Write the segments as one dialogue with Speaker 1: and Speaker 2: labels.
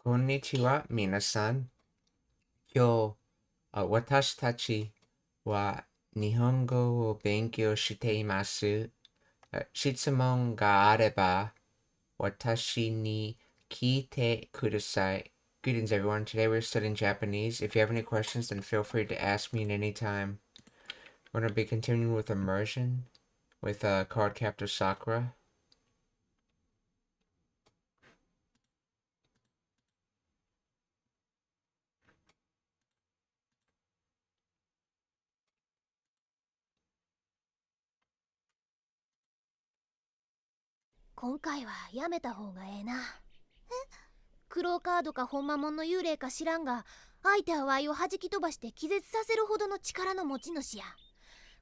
Speaker 1: こんにちは、皆さん。今日、私たちは日本語を勉強しています。質問があれば、私に聞いてください. Greetings, everyone. Today we're studying Japanese. If you have any questions, then feel free to ask me at any time. We're going to be continuing with Immersion with Card Captor Sakura.
Speaker 2: 今回はやめた方がええな。クローカードかほんまもんの幽霊か知らんが、相手はワイを弾き飛ばして気絶させるほどの力の持ち主や。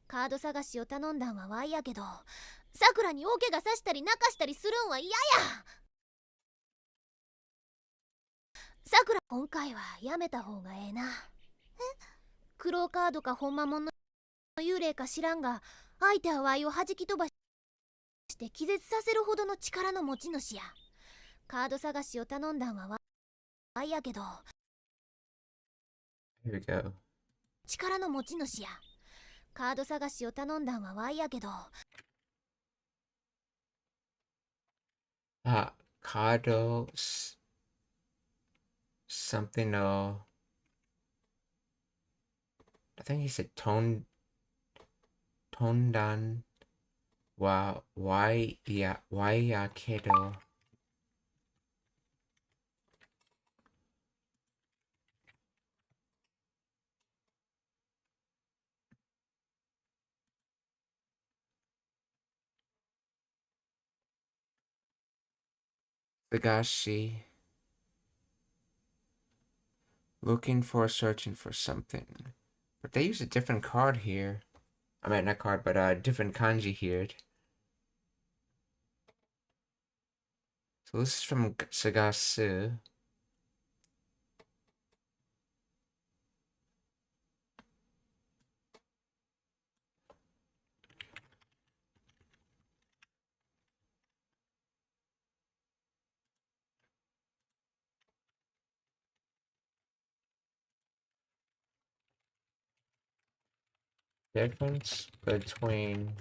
Speaker 2: カード探しを頼んだんはワイやけど、さくらに大怪我さしたり泣かしたりするんは嫌や。さくら、今回はやめた方がええな。クローカードかほんまもんの幽霊か知らんが、相手はワイを弾き飛ばして気絶させるほどの力の持ち主や。カード探しを頼んだんはワイやけど、
Speaker 1: Here we go.
Speaker 2: 力の持ち主や。カード探しを頼んだんはワイやけど、
Speaker 1: Kado something. I think he said Tondan wa why kedo. Sagashi. Looking for, searching for something. But they use a different card here. I mean, not card, but a different kanji here. So this is from Sagasu. Difference between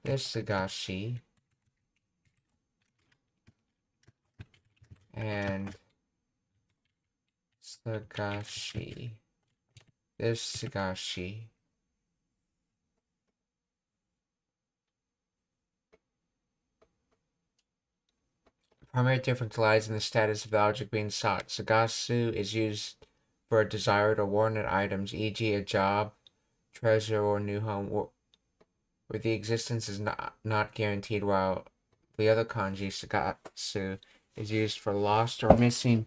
Speaker 1: this Sagashi and Sagashi. This Sagashi. Primary difference lies in the status of the object being sought. Sagasu is used for desired or wanted items, e.g. a job, treasure, or new home, where the existence is not guaranteed, while the other kanji, Sagasu, is used for lost or missing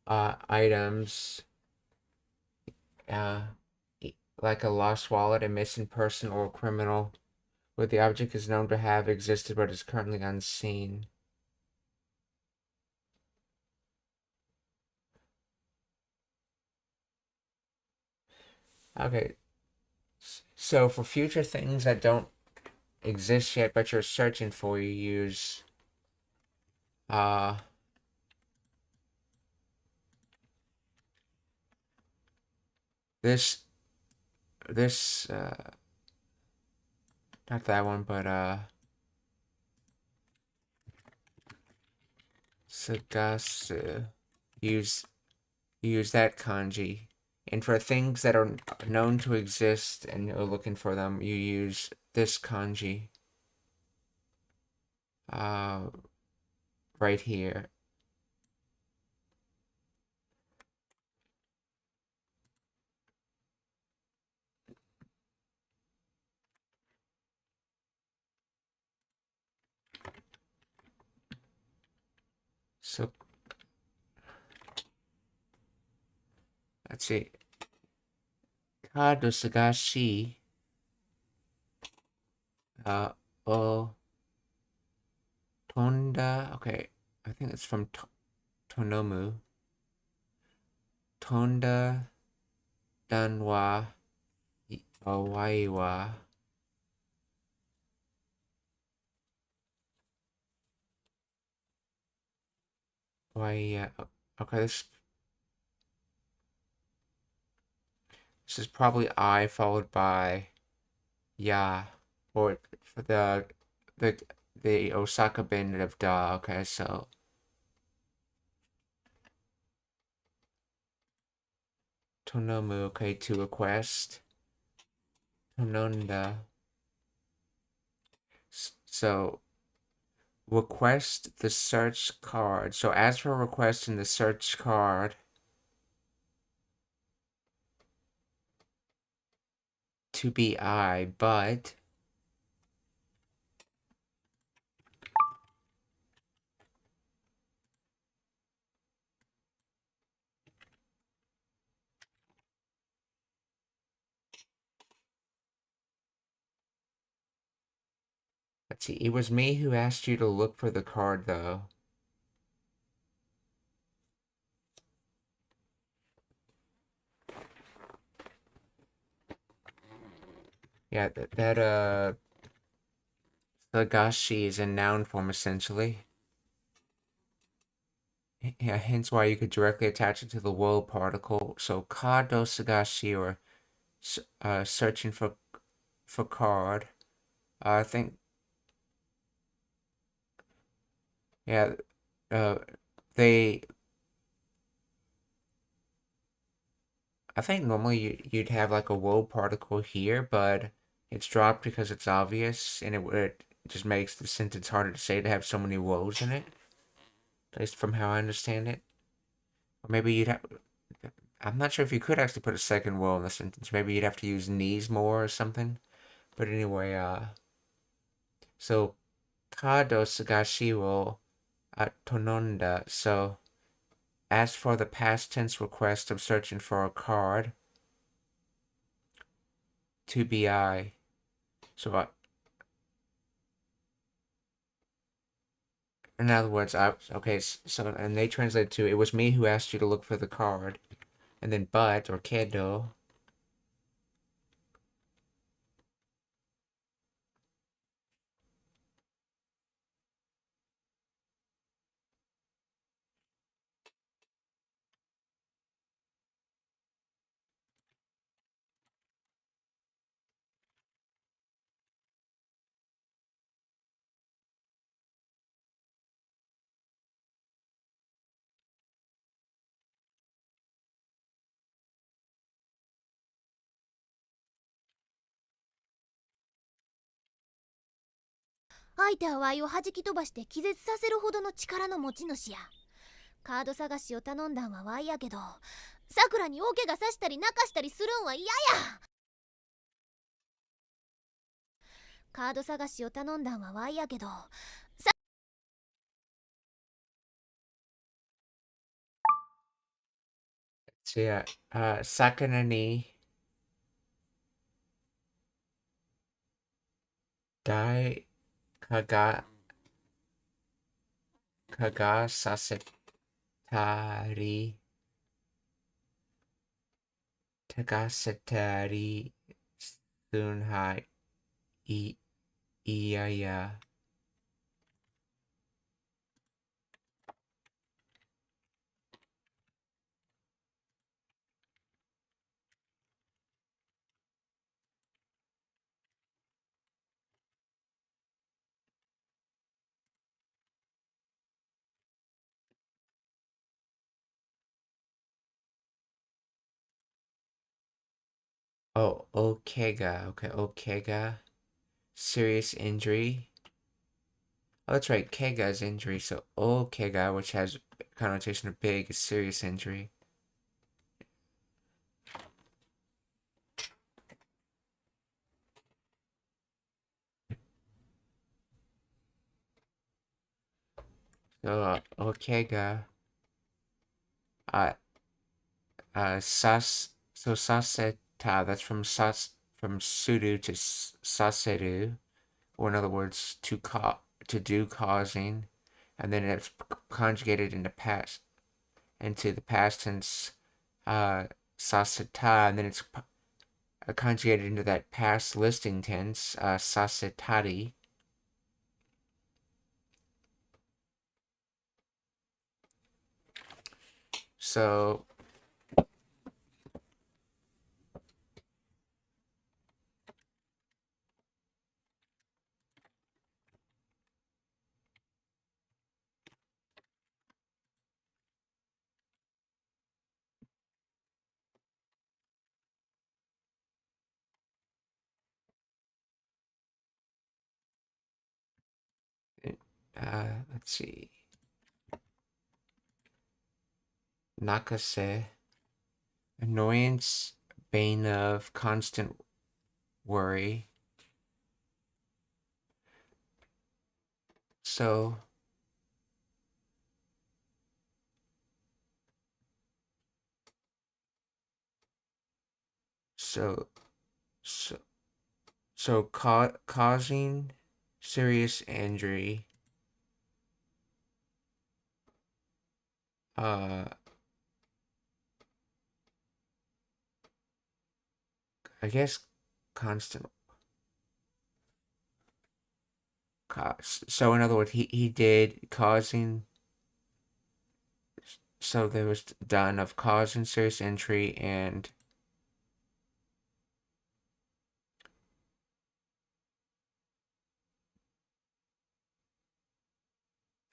Speaker 1: items, like a lost wallet, a missing person, or a criminal, where the object is known to have existed but is currently unseen. Okay, so for future things that don't exist yet but you're searching for, you use this not that one, but Sagasu. Use that kanji. And for things that are known to exist and you're looking for them, you use this kanji. Right here. So let's see. Kado Sagashi. Tonda. Okay, I think it's from Tonomu. Tonda Danwa Owaiwa. okay, this is probably I followed by ya, or for the Osaka bend of da. Okay, so Tonomu, okay, to request. Tononda. So request the search card. So as for requesting the search card to be I, but let's see, it was me who asked you to look for the card though. Yeah, that Sagashi is a noun form essentially. Yeah, hence why you could directly attach it to the world particle. So kado Sagashi, or searching for card. I think, yeah, they. I think normally you'd have like a world particle here, but it's dropped because it's obvious, and it just makes the sentence harder to say to have so many woes in it. At least from how I understand it. Or maybe you'd have. I'm not sure if you could actually put a second woe in the sentence. Maybe you'd have to use knees more or something. But anyway, so kado sagashi wo tononda. So as for the past tense request of searching for a card, to be I. So in other words, okay. So and they translate to, it was me who asked you to look for the card, and then but or kedo.
Speaker 2: 相手はワイを弾き飛ばして気絶させるほどの力の持ち主や。カード探しを頼んだんはワイやけど、さくらに大怪我さしたり泣かしたりするんは嫌や。カード探しを頼んだんはワイやけど、
Speaker 1: So yeah, sakana ni dai kaga sasetari tagasetari sunhai iya. Oh, okega. Okay, okega. Serious injury. Oh, that's right. Kega is injury. So okega, which has connotation of big, is serious injury. So okega. Uh, so saseta. That's from sudo to saseru, or in other words, to do, causing, and then it's conjugated into the past tense saseta, and then it's conjugated into that past listing tense sasetari. So let's see. Nakase, annoyance, bane of constant worry. So so so so causing serious injury. I guess constant. So in other words, he did causing. So there was done of causing serious injury and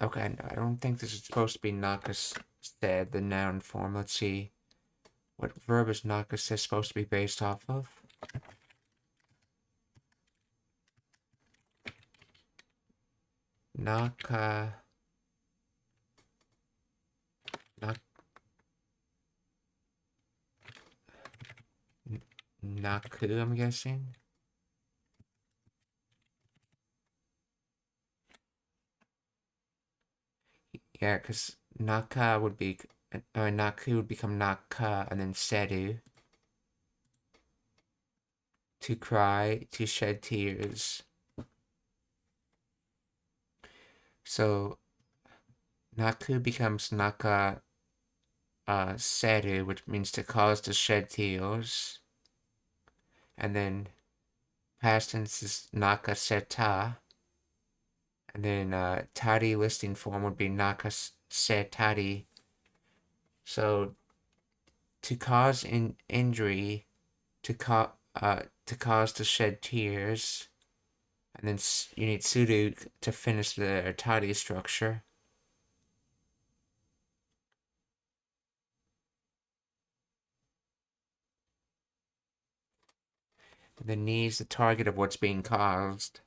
Speaker 1: okay. No, I don't think this is supposed to be nakase, the noun form. Let's see. What verb is nakase supposed to be based off of? Naka. Naku, I'm guessing. Yeah, because Naka would be, Naku would become Naka, and then Seru. To cry, to shed tears. So, Naku becomes Naka, Seru, which means to cause to shed tears. And then, past tense is Naka Seta. And then, Tari listing form would be Naka Setari. So, to cause injury, to cause to shed tears, and then you need sudo to finish the tari structure. The knee is the target of what's being caused.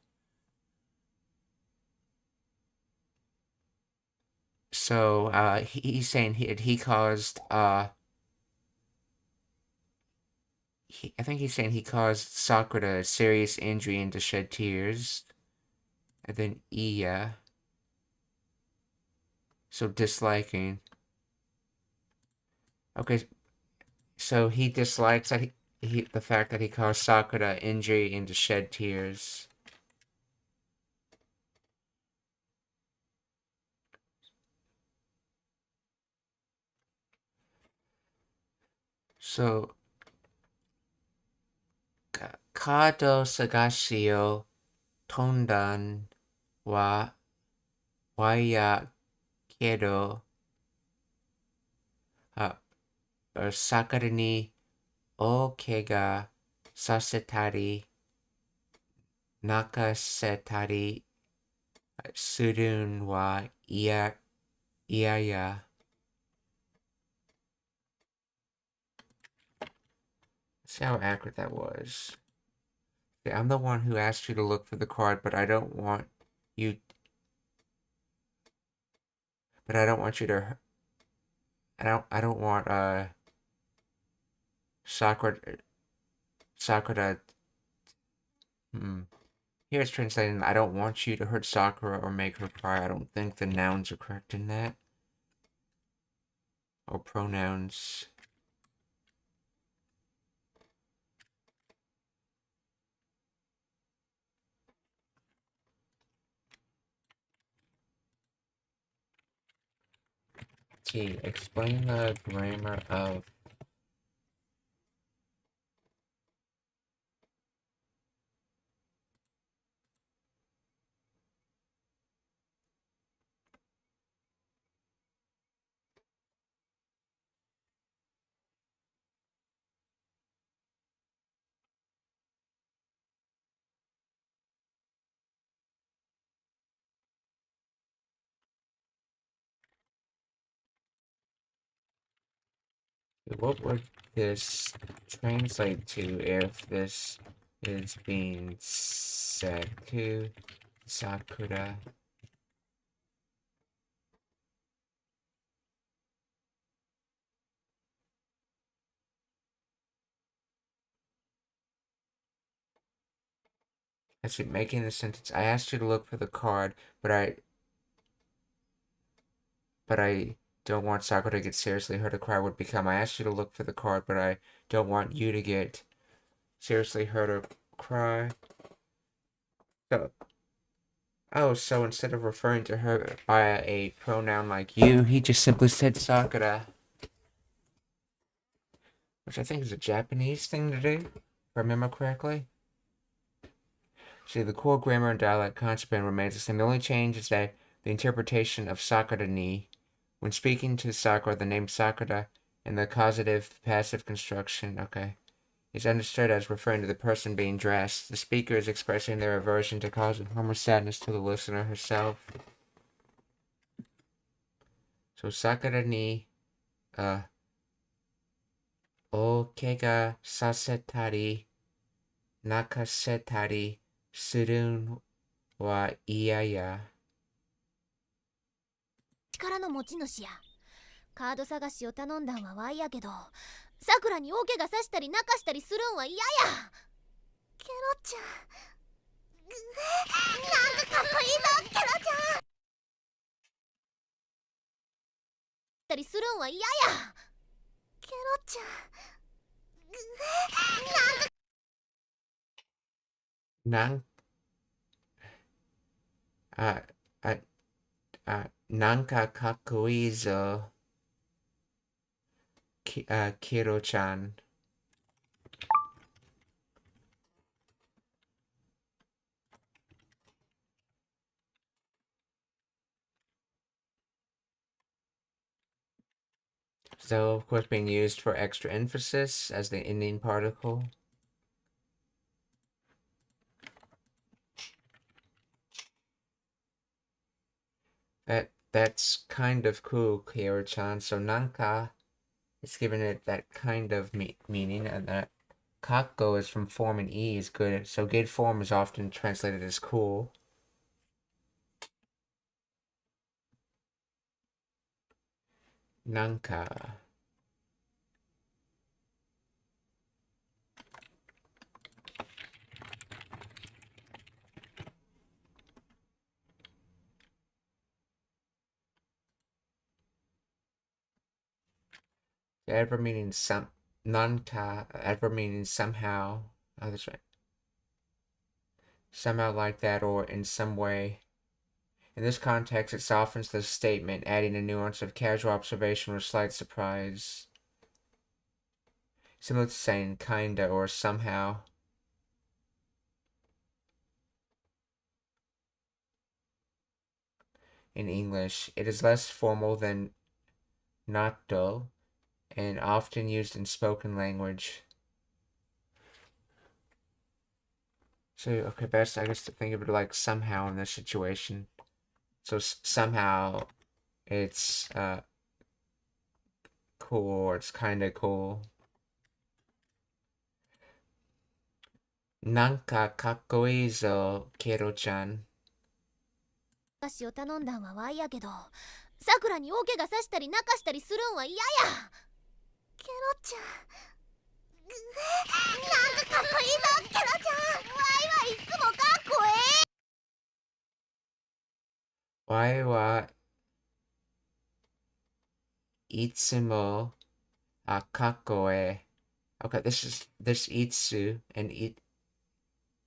Speaker 1: So he's saying he caused I think he's saying he caused Sakura serious injury and to shed tears. And then Iya. So disliking. Okay, so he dislikes that the fact that he caused Sakura injury and to shed tears. So Kado Sagashi o Tondan wa Waya Kedo Sakura ni oke ga sasetari nakasetari surun wa iya ya. See how accurate that was. Yeah, I'm the one who asked you to look for the card, but I don't want you. But I don't want you to. I don't want Sakura. Here it's translating. I don't want you to hurt Sakura or make her cry. I don't think the nouns are correct in that. Or pronouns. T. Explain the grammar of What would this translate to if this is being said to Sakura? Actually, making the sentence, I asked you to look for the card, but I don't want Sakura to get seriously hurt or cry would become, I asked you to look for the card, but I don't want you to get seriously hurt or cry. So instead of referring to her by a pronoun like you, he just simply said Sakura. Which I think is a Japanese thing to do, if I remember correctly. See, the core grammar and dialect concept remains the same. The only change is that the interpretation of Sakura ni, when speaking to Sakura, the name Sakura, and the causative passive construction, is understood as referring to the person being dressed. The speaker is expressing their aversion to causing harm or sadness to the listener herself. So Sakura ni, o kega sasetari, nakasetari, surun wa iya ya.
Speaker 2: 力の持ち主や。カード探しを頼んだんはワイやけど、さくらに大怪我さしたり泣かしたりするんは嫌や。ケロちゃん、なんかかっこいいぞ、ケロちゃん。たりするんは嫌や。ケロちゃん、
Speaker 1: なんかかっこいいぞ、ケロちゃん。So, of course, being used for extra emphasis as the ending particle. That's kind of cool, Kiro-chan. So, nanka is giving it that kind of meaning, and that kakko is from form and e is good. So, good form is often translated as cool. Nanka. Adverb meaning nanka, adverb meaning somehow. Oh, that's right. Somehow like that or in some way. In this context, it softens the statement, adding a nuance of casual observation or slight surprise. Similar to saying kinda or somehow. In English, it is less formal than natto and often used in spoken language. So, okay, best I guess to think of it like somehow in this situation. So somehow it's cool or it's kind of cool. Nanka kakkoi zo, Kero-chan.
Speaker 2: 私を頼んだんはワイやけど、さくらに大怪我さしたり泣かしたりするんは嫌や。ケロちゃん、なんかかっこいいぞ、ケロちゃん。ワイはいつもかっこええ。
Speaker 1: ワイはいつもかっこええ。Okay, this itsu and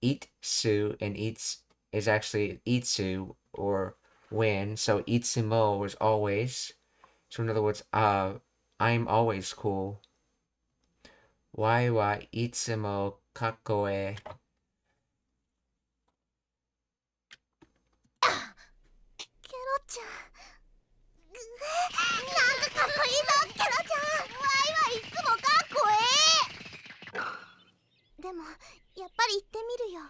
Speaker 1: itsu and eats is actually itsu or when. So itsumo is always. So in other words, I'm always cool. Why wa itsumo kakkoe.
Speaker 2: ケロちゃん、なんかかっこいいぞ、ケロちゃん。ワイはいつもかっこええ。でもやっぱり行ってみるよ。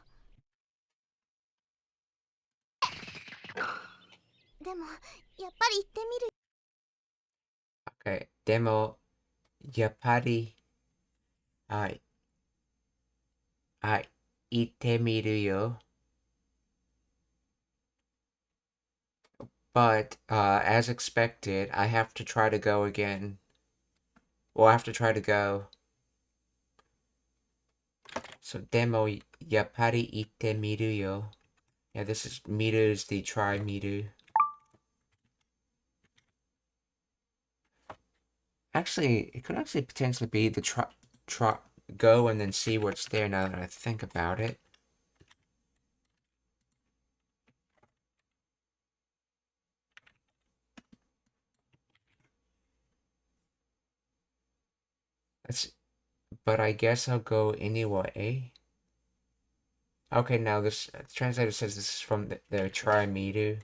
Speaker 2: でもやっぱり行ってみる。
Speaker 1: Okay, でもやっぱり、行ってみるよ。But, as expected, I have to try to go again. Well, I have to try to go. So, demo, やっぱり行ってみるよ. Yeah, this is, 見る is the try 見る. Actually, it could actually potentially be the try, go and then see what's there now that I think about it. But I guess I'll go anyway. Okay, now this translator says this is from the try meter,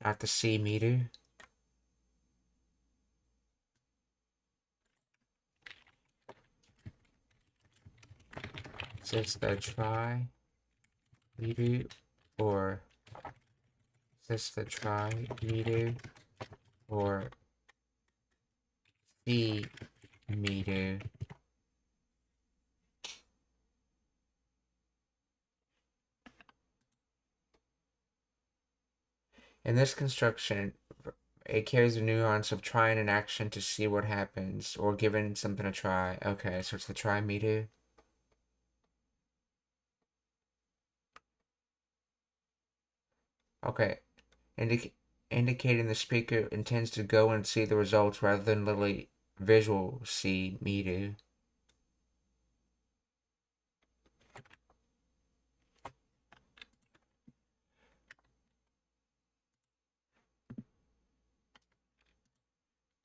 Speaker 1: not the see meter. It says the try meter, or says the try meter, or see meter. In this construction, it carries the nuance of trying an action to see what happens, or giving something a try. Okay, so it's the try meter. Okay, indicating the speaker intends to go and see the results rather than literally visual see meter.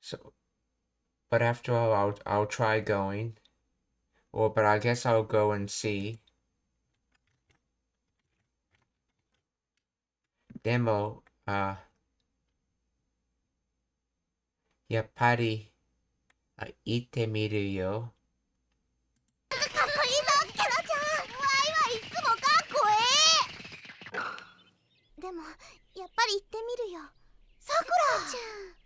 Speaker 1: So, but after all, I'll try going, but I guess I'll go and see. Demo, やっぱり、行ってみるよ。
Speaker 2: かっこいいぞキャラちゃん。わいはいつもかっこええ。でもやっぱり行ってみるよさくらちゃん。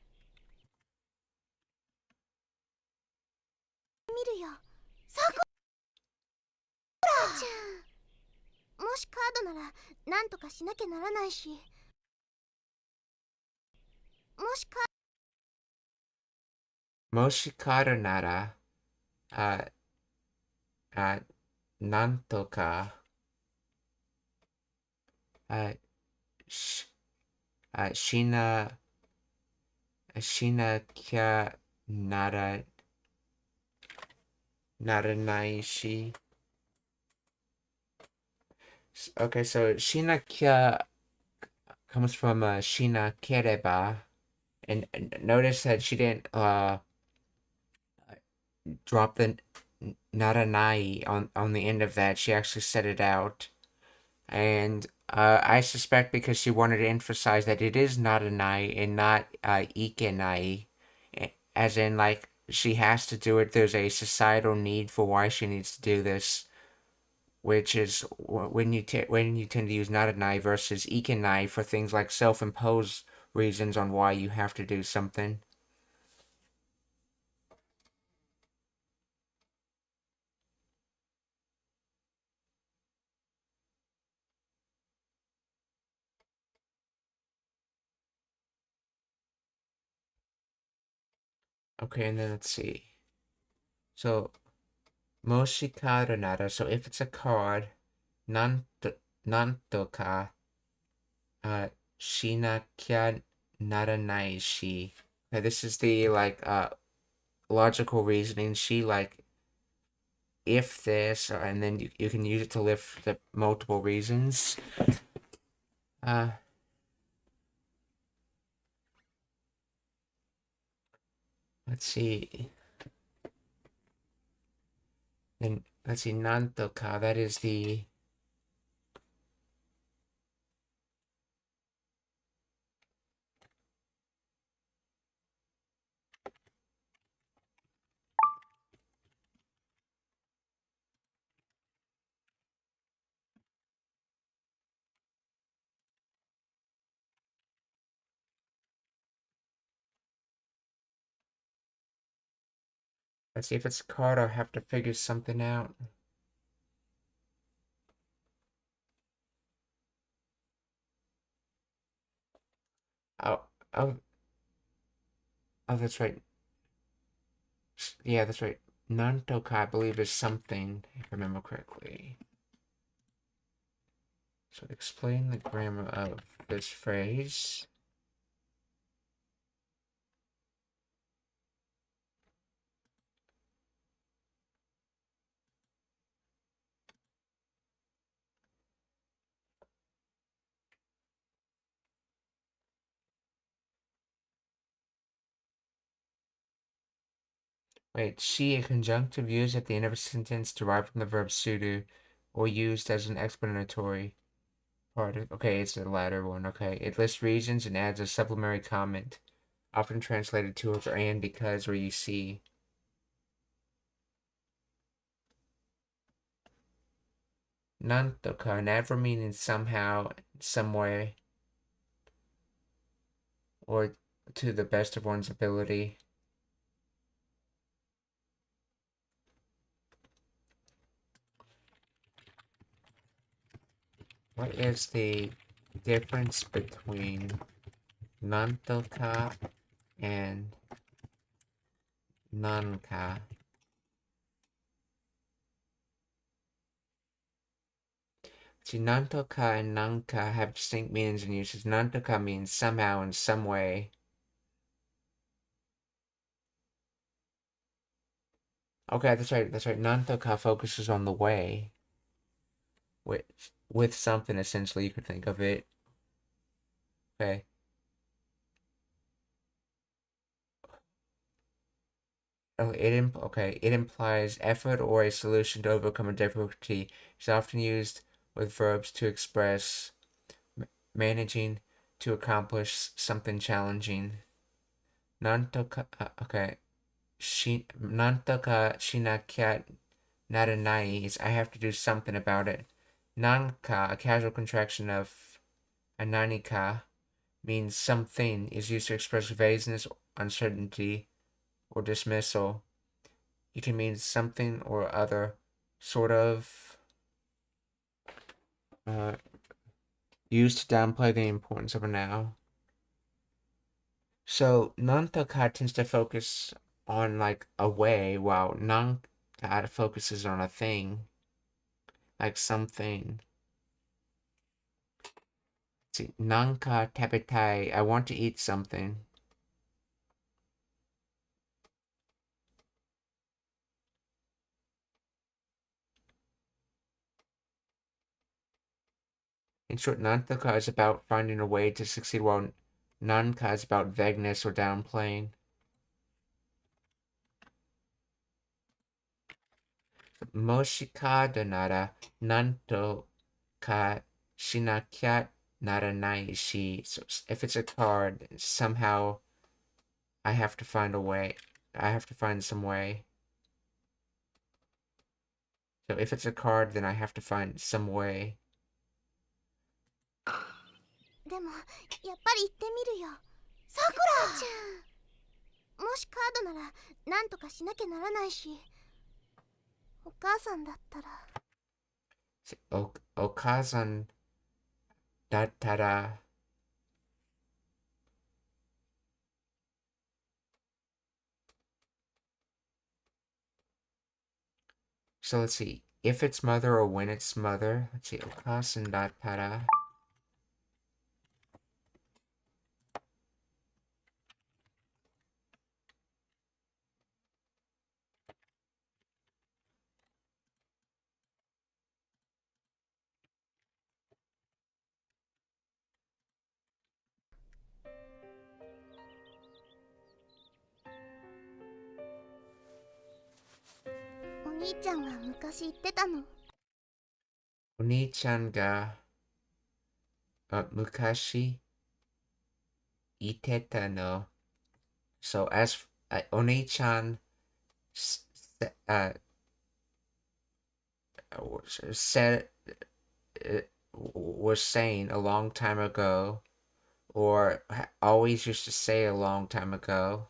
Speaker 2: 見るよさくらちゃん。もしカードならなんとかしなきゃならないし、もし
Speaker 1: カードなら、なんとか、し、しな、しなきゃなら、ならないし。Okay, so しなきゃ comes from しなければ. And notice that she didn't drop the naranai on the end of that. She actually said it out. And I suspect because she wanted to emphasize that it is naranai and not ikenai. As in, like, she has to do it. There's a societal need for why she needs to do this. Which is when you tend to use naranai versus ikenai for things like self-imposed reasons on why you have to do something. Okay, and then let's see. So, moshi card nara. So if it's a card, nanto ka shinakya naranai shi. Okay, this is the logical reasoning. She if this, and then you can use it to lift the multiple reasons. Let's see. Then let's see, nantoka. That is the Let's see if it's a card. I'll have to figure something out. Oh, oh, oh, that's right. Yeah, that's right. Nantoka, I believe, is something, if I remember correctly. So explain the grammar of this phrase. Wait, she, a conjunctive used at the end of a sentence derived from the verb sudo, or used as an explanatory part of, okay, it's the latter one, okay. It lists reasons and adds a supplementary comment, often translated to or and, because, or you see. Nantoka, an adverb meaning somehow, some way, or to the best of one's ability. What is the difference between Nantoka and Nanka? See, Nantoka and Nanka have distinct meanings and uses. Nantoka means somehow, in some way. Okay, that's right, that's right. Nantoka focuses on the way. With something, essentially, you could think of it. Okay. Oh, it implies effort or a solution to overcome a difficulty. It's often used with verbs to express managing to accomplish something challenging. Nantoka, okay. Nantoka shinakia naranai is I have to do something about it. Nanka, a casual contraction of ananika, means something, is used to express vagueness, uncertainty, or dismissal. It can mean something or other, sort of, used to downplay the importance of a noun. So Nantoka tends to focus on like a way, while Nanka focuses on a thing, like something. See, Nanka tabetai, I want to eat something. In short, Nantoka is about finding a way to succeed, while Nanka is about vagueness or downplaying. Moshikada nara nanto ka shinakia naranai shi. So if it's a card, somehow I have to find a way. I have to find some way. So if it's a card, then I have to find some way.
Speaker 2: でもやっぱり行ってみるよさくらちゃん。もしカードならなんとかしなきゃならないし、お母さんだったら。
Speaker 1: Okazan dattara. So let's see. If it's mother or when it's mother. Let's see. Okazan dattara.
Speaker 2: お兄ちゃんが昔言ってたの。
Speaker 1: Oni-chan ga mukashi iteta no. So as Oni-chan said was saying a long time ago, or always used to say a long time ago.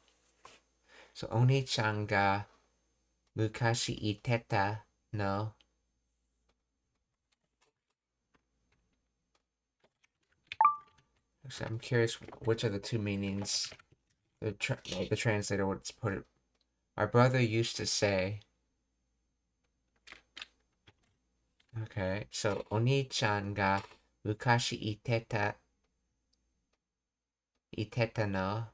Speaker 1: So Oni-chan ga mukashi iteta no. So I'm curious which of the two meanings the translator would put it. My brother used to say. Okay, so Oni-chan ga mukashi iteta no.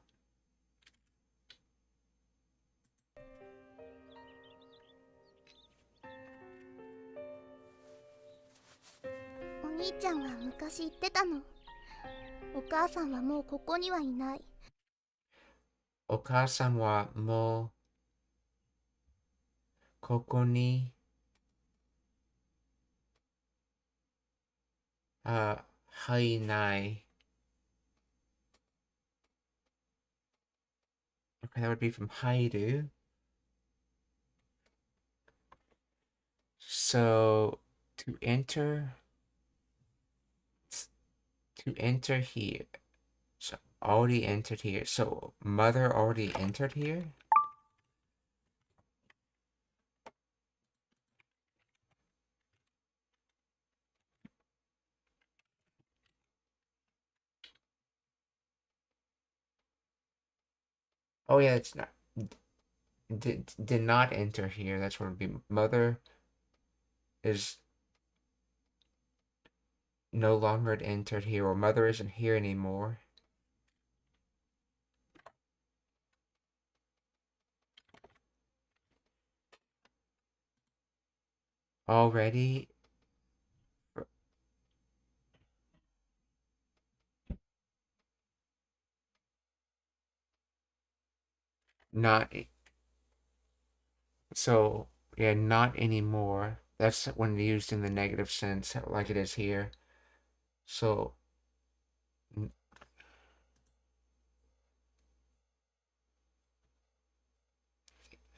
Speaker 2: お兄ちゃんが昔言ってたの。お母さんはもうここにはいない。
Speaker 1: お母さんはもうここにはいない。Okay, that would be from hairu. So to enter here. So already entered here. So mother already entered here? Oh yeah, it's not did not enter here. That's what it would be. Mother is no longer entered here, or mother isn't here anymore. Already not so yeah, not anymore. That's when used in the negative sense, like it is here. So I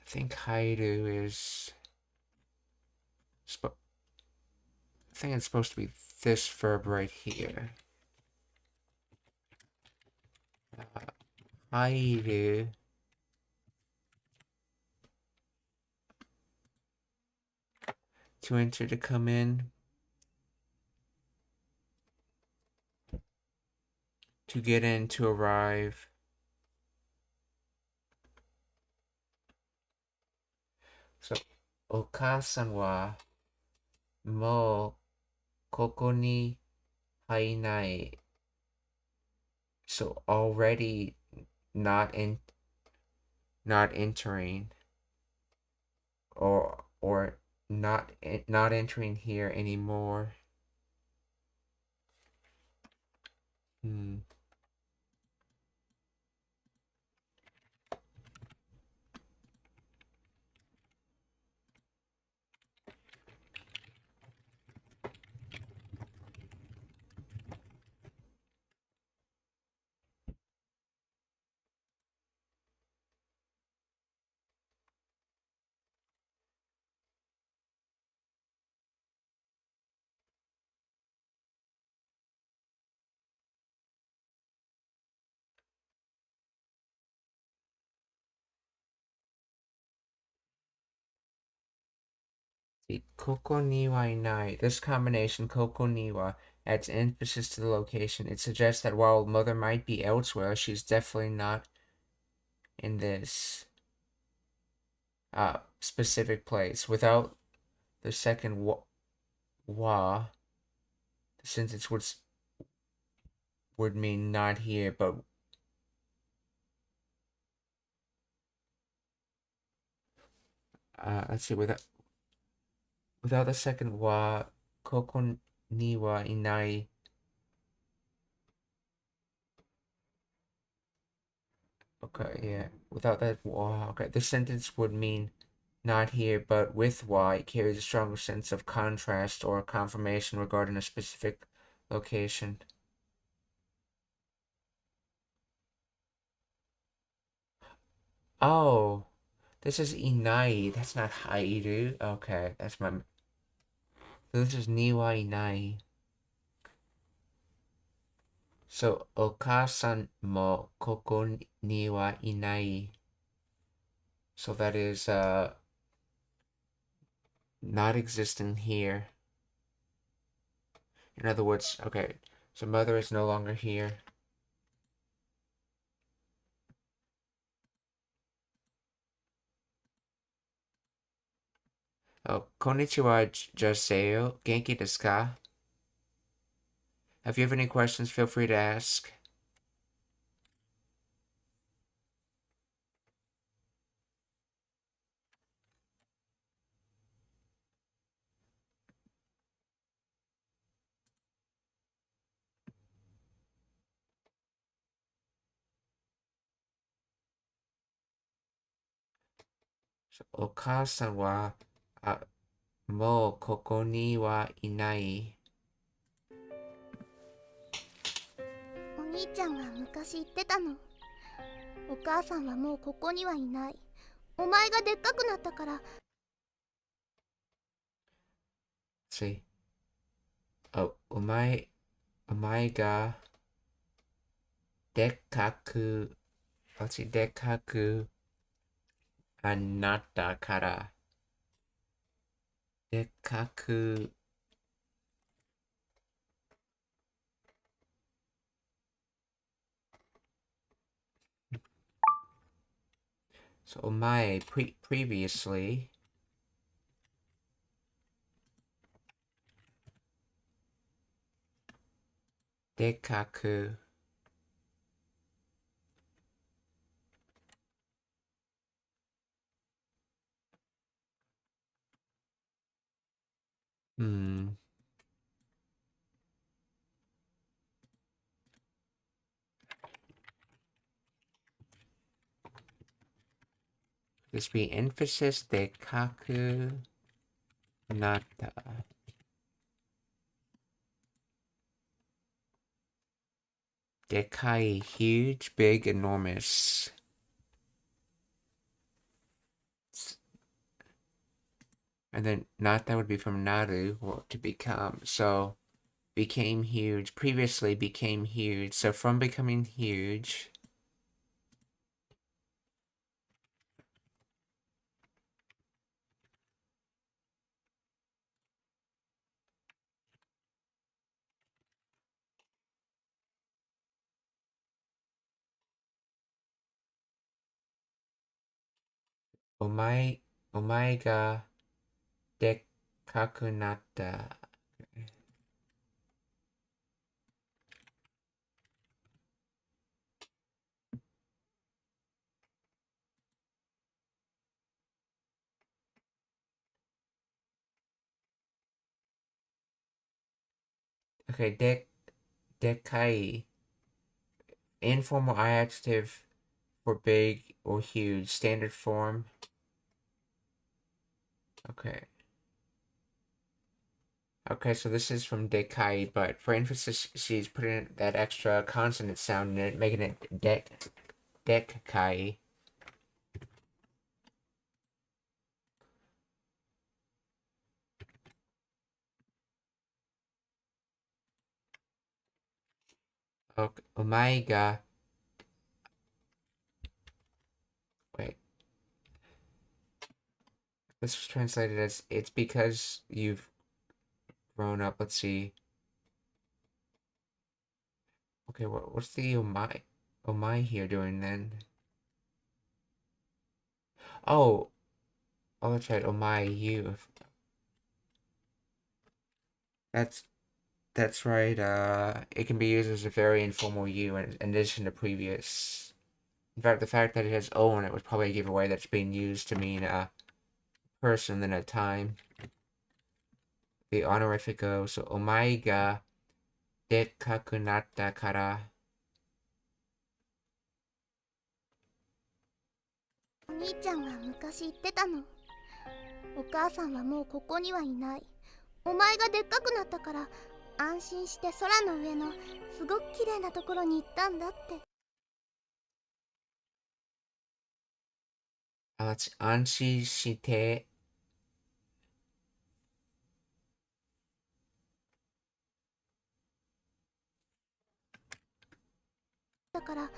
Speaker 1: think haidu is I think it's supposed to be this verb right here. Haidu to enter, to come in, to get in, to arrive. So, お母さんはもうここに入ない。So already not entering, or not entering here anymore. See, koko ni wa inai. This combination, koko ni wa, adds emphasis to the location. It suggests that while mother might be elsewhere, she's definitely not in this specific place. Without the second wa, the sentence would mean not here, but let's see, without the second wa, koko ni wa inai. Okay, yeah. Without that wa, okay, the sentence would mean not here, but with wa, it carries a stronger sense of contrast or confirmation regarding a specific location. Oh, this is inai. That's not hairu. Okay, that's my. So this is niwa inai. So okasan mo koko ni wa inai. So that is not existing here. In other words, okay, so mother is no longer here. Oh, konnichiwa, Joseo. Genki desu ka? If you have any questions, feel free to ask. So, お母さんは、もうここにはいない。
Speaker 2: お兄ちゃんが昔言ってたの。お母さんはもうここにはいない。お前がでっかくなったから。
Speaker 1: See? お前がでっかく、でっかくなったから。でっかくSo, お前 previously でかくThis be emphasis でかくなった。でかい huge, big, enormous. And then nata would be from naru, or to become. So became huge, previously became huge. So from becoming huge, omae ga dekaku natta. Okay, dekai. Informal adjective for big or huge. Standard form. Okay. Okay, so this is from dekai, but for emphasis, she's putting that extra consonant sound in it, making it dekai. Okay, omega. Wait. This was translated as it's because you've grown up. Let's see. Okay, what's the omai here doing then? Oh, that's right. Omai, you. That's That's right. It can be used as a very informal U in addition to previous. In fact, the fact that it has O in it would probably give away that it's being used to mean a person than a time. The honorific O. So, omae ga dekkaku natta kara.
Speaker 2: お兄ちゃんが昔言ってたの。お母さんはもうここにはいない。お前がでっかくなったから安心して空の上のすごく綺麗なところに行ったんだって。
Speaker 1: 安心して。
Speaker 2: だから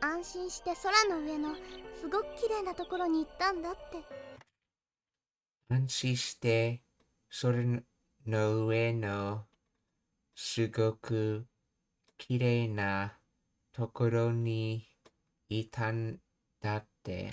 Speaker 2: 安心して空の上のすごく綺麗なところに行ったんだって。
Speaker 1: 安心してそれの上のすごく綺麗なところにいたんだって。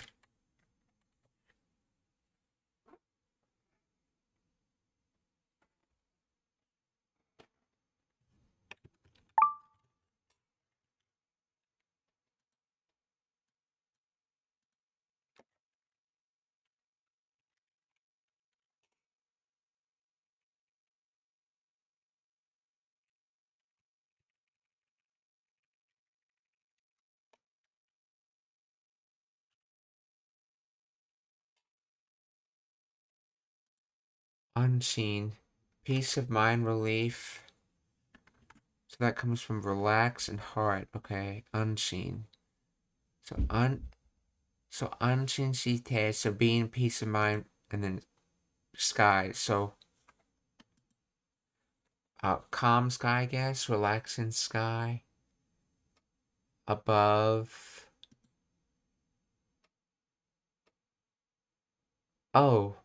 Speaker 1: Unseen. Peace of mind relief. So that comes from relax and heart. Okay, unseen. So unseen shite, so being peace of mind, and then sky. So calm sky, I guess, relaxing sky. Above. Oh.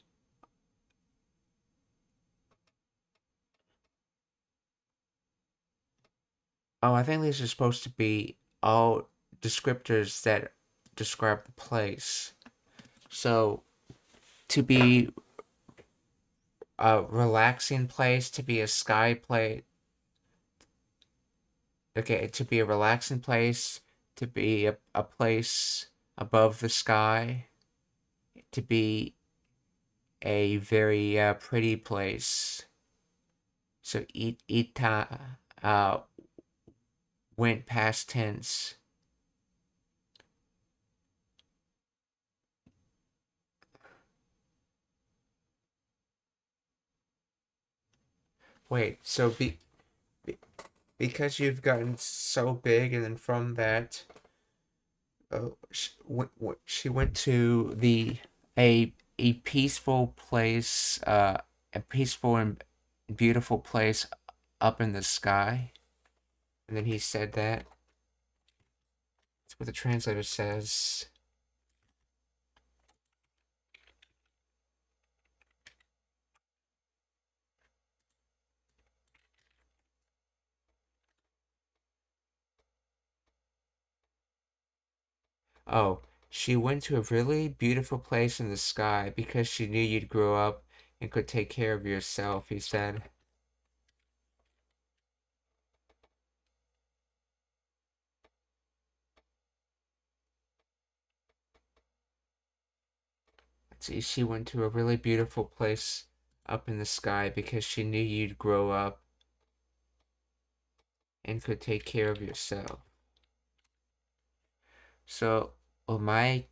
Speaker 1: Oh, I think these are supposed to be all descriptors that describe the place. So, to be a relaxing place, to be a sky place. Okay, to be a relaxing place, to be a place above the sky, to be a very pretty place. So, ita went past tense. Wait, so because you've gotten so big, and then from that, she went to a peaceful place, a peaceful and beautiful place up in the sky, and then he said that. That's what the translator says. Oh, she went to a really beautiful place in the sky because she knew you'd grow up and could take care of yourself, he said. See, she went to a really beautiful place up in the sky because she knew you'd grow up and could take care of yourself. So, omae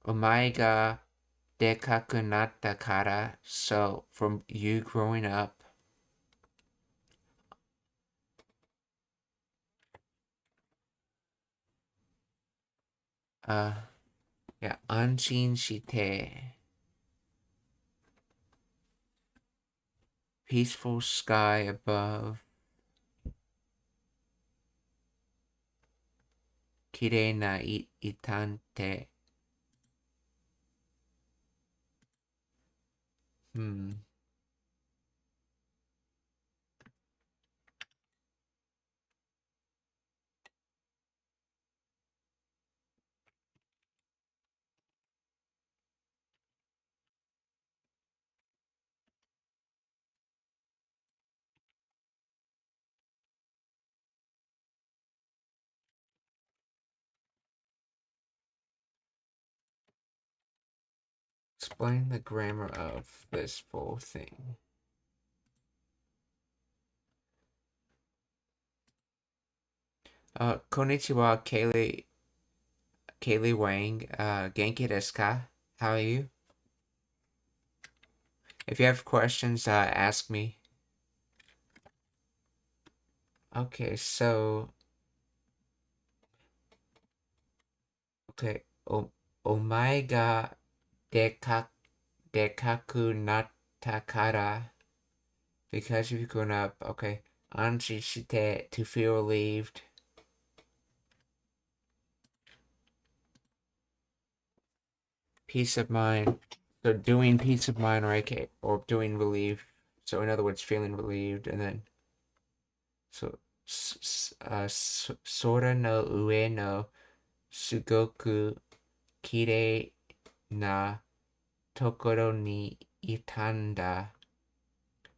Speaker 1: ga dekaku natta kara. So, from you growing up, yeah, anshin shite. Peaceful sky above. Kirei na itante. Explain the grammar of this full thing. Konnichiwa, Kaylee Wang. Genki desu ka? How are you? If you have questions, ask me. Okay, so... Okay, omae ga dekaku natta kara. Because you've grown up. Okay. Anshi shite, to feel relieved. Peace of mind. So doing peace of mind or doing relief. So in other words, feeling relieved, and then so sora no ue no sugoku kirei na tokoro ni itanda.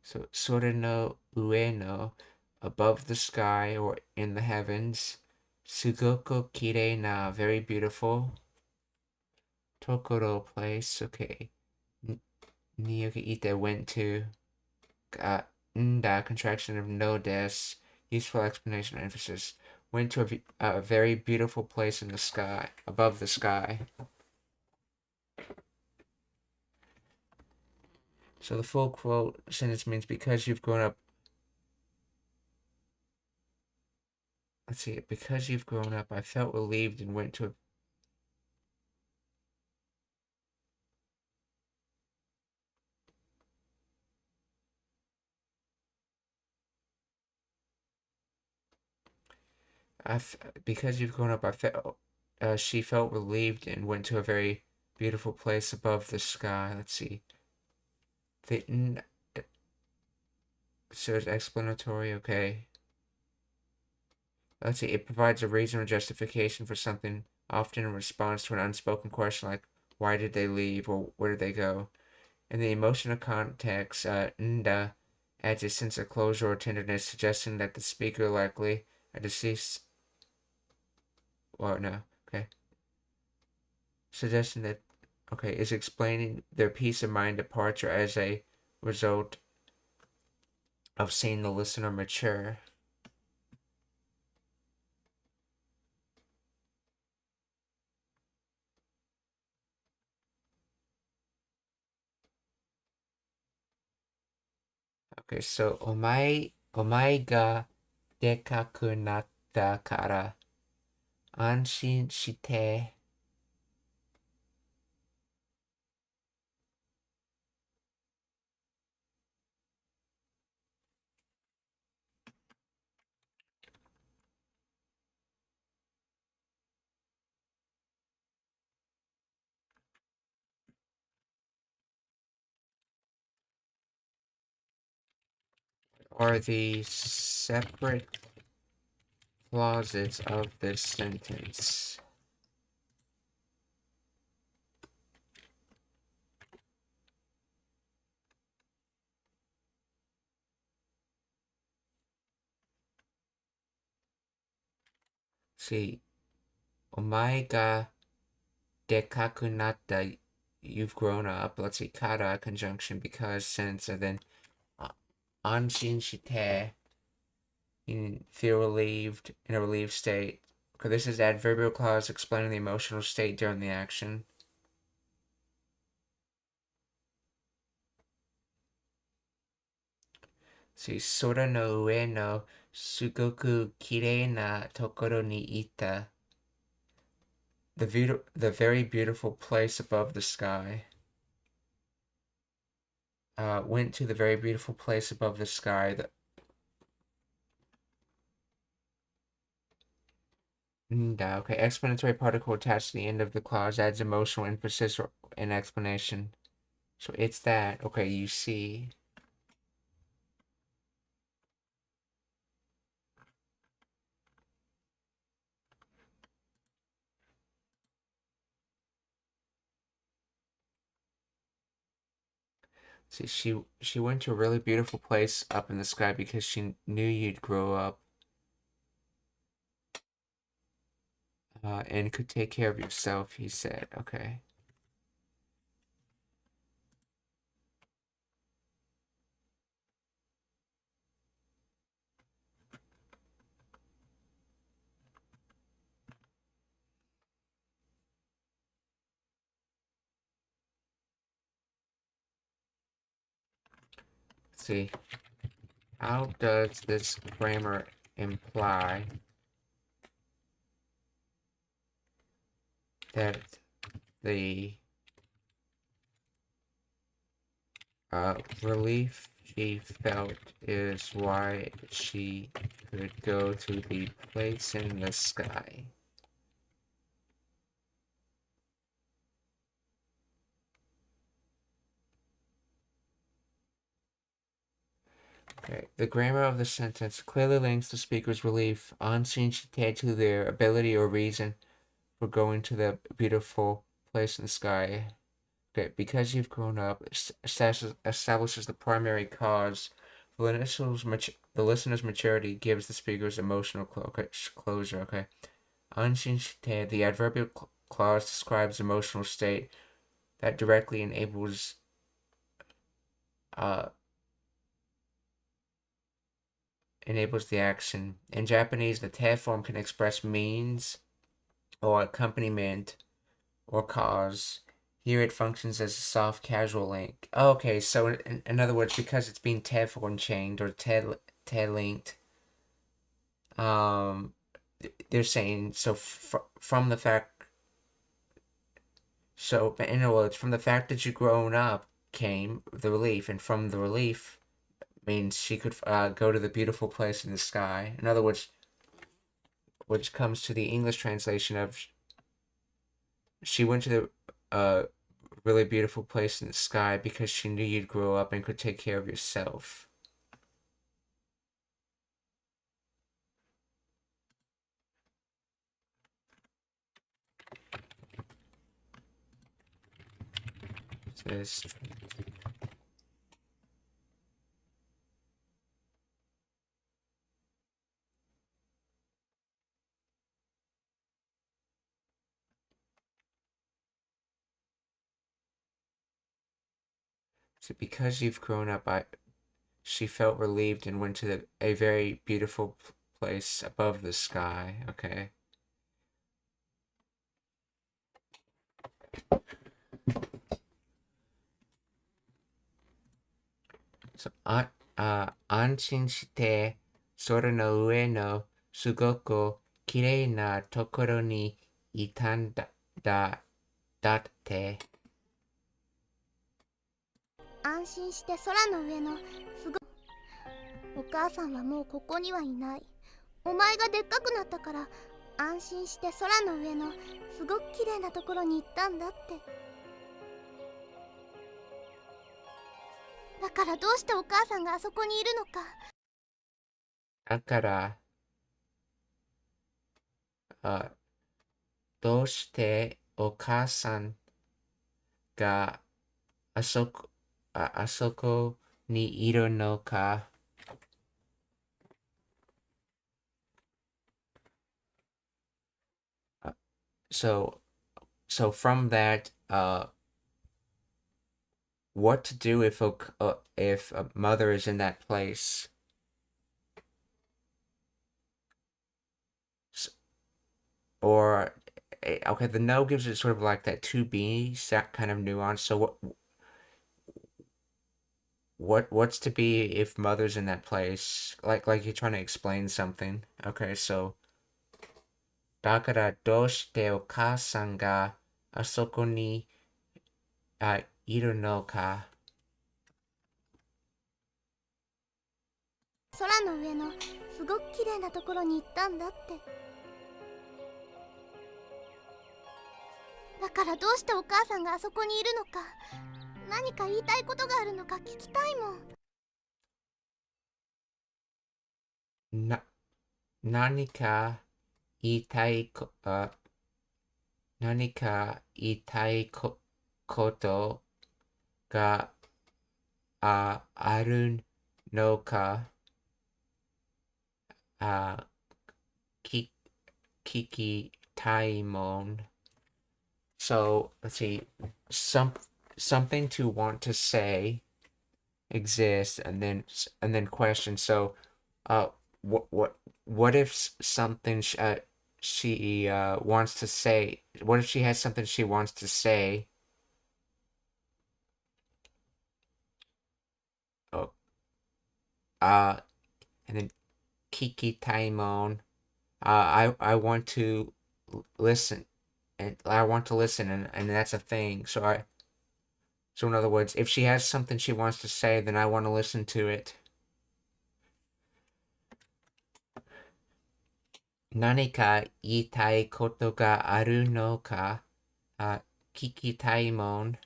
Speaker 1: So sora no ue no, above the sky or in the heavens. Sugoku kirei na, very beautiful. Tokoro, place. Okay. Niyoki ite, went to. Nda, contraction of no des. Useful explanation or emphasis. Went to a very beautiful place in the sky, above the sky. So the full quote sentence means because you've grown up. Let's see. Because you've grown up, I felt relieved and went to because you've grown up, I felt. She felt relieved and went to a very beautiful place above the sky. Let's see. The so it's explanatory. Okay. Let's see. It provides a reason or justification for something, often in response to an unspoken question like, "Why did they leave?" or "Where did they go?" In the emotional context, nda adds a sense of closure or tenderness, suggesting that the speaker, likely a deceased. Well, no. Okay. Suggesting that, okay, is explaining their peace of mind departure as a result of seeing the listener mature. Okay, so お前がでかくなったから安心して。Are the separate clauses of this sentence. See, お前がでかくなった, you've grown up. Let's see, kara, conjunction, because, since, and then anshin shite, you feel relieved, in a relieved state. Okay, this is adverbial clause explaining the emotional state during the action. See, sora no ue no sugoku kirei na tokoro ni ita. The very beautiful place above the sky. Went to the very beautiful place above the sky. Okay, explanatory particle attached to the end of the clause adds emotional emphasis or an explanation. So it's that. Okay, you see. See, she went to a really beautiful place up in the sky because she knew you'd grow up and could take care of yourself, he said. Okay. Let's see. How does this grammar imply that the relief she felt is why she could go to the place in the sky? Okay. The grammar of the sentence clearly links the speaker's relief anshin shite to their ability or reason for going to the beautiful place in the sky. Okay, because you've grown up, establishes the primary cause. The listener's maturity gives the speaker's emotional closure. Okay, anshin shite, the adverbial clause describes emotional state that directly enables the action. In Japanese, the te form can express means or accompaniment or cause. Here it functions as a soft casual link. Okay, so in other words, because it's being te form chained or te linked, they're saying from the fact. So in other words, from the fact that you grown up came the relief, and from the relief means she could go to the beautiful place in the sky. In other words, which comes to the English translation of she went to the really beautiful place in the sky because she knew you'd grow up and could take care of yourself. So because you've grown up, she felt relieved and went to a very beautiful place above the sky. Okay. So, anshin shite sora no ue no sugoku kirei na tokoro ni itan datte.
Speaker 2: 安心して空の上のすごお母さんはもうここにはいない。お前がでっかくなったから安心して空の上のすごく綺麗なところに行ったんだって。だからどうしてお母さんがあそこにいるのか。
Speaker 1: だからどうしてお母さんがあそこにいるのか。So from that, what to do if a mother is in that place? Or okay, the no gives it sort of like that to be kind of nuance. So what's to be if mother's in that place? Like you're trying to explain something. Okay, so だからどうしてお母さんがあそこにいるのか。
Speaker 2: 空の上のすごく綺麗なところに行ったんだって。だからどうしてお母さんがあそこにいるのか。何か言いたいことがあるのか聞きたいもん。
Speaker 1: 何か言いたいことがあるのか聞きたいもん。So let's see, something to want to say exists, and then question. So, what if something she wants to say? What if she has something she wants to say? Oh, and then Kiki Taimon. I want to listen, and that's a thing. So in other words, if she has something she wants to say, then I want to listen to it. 何か言いたいことがあるのか聞きたいもん。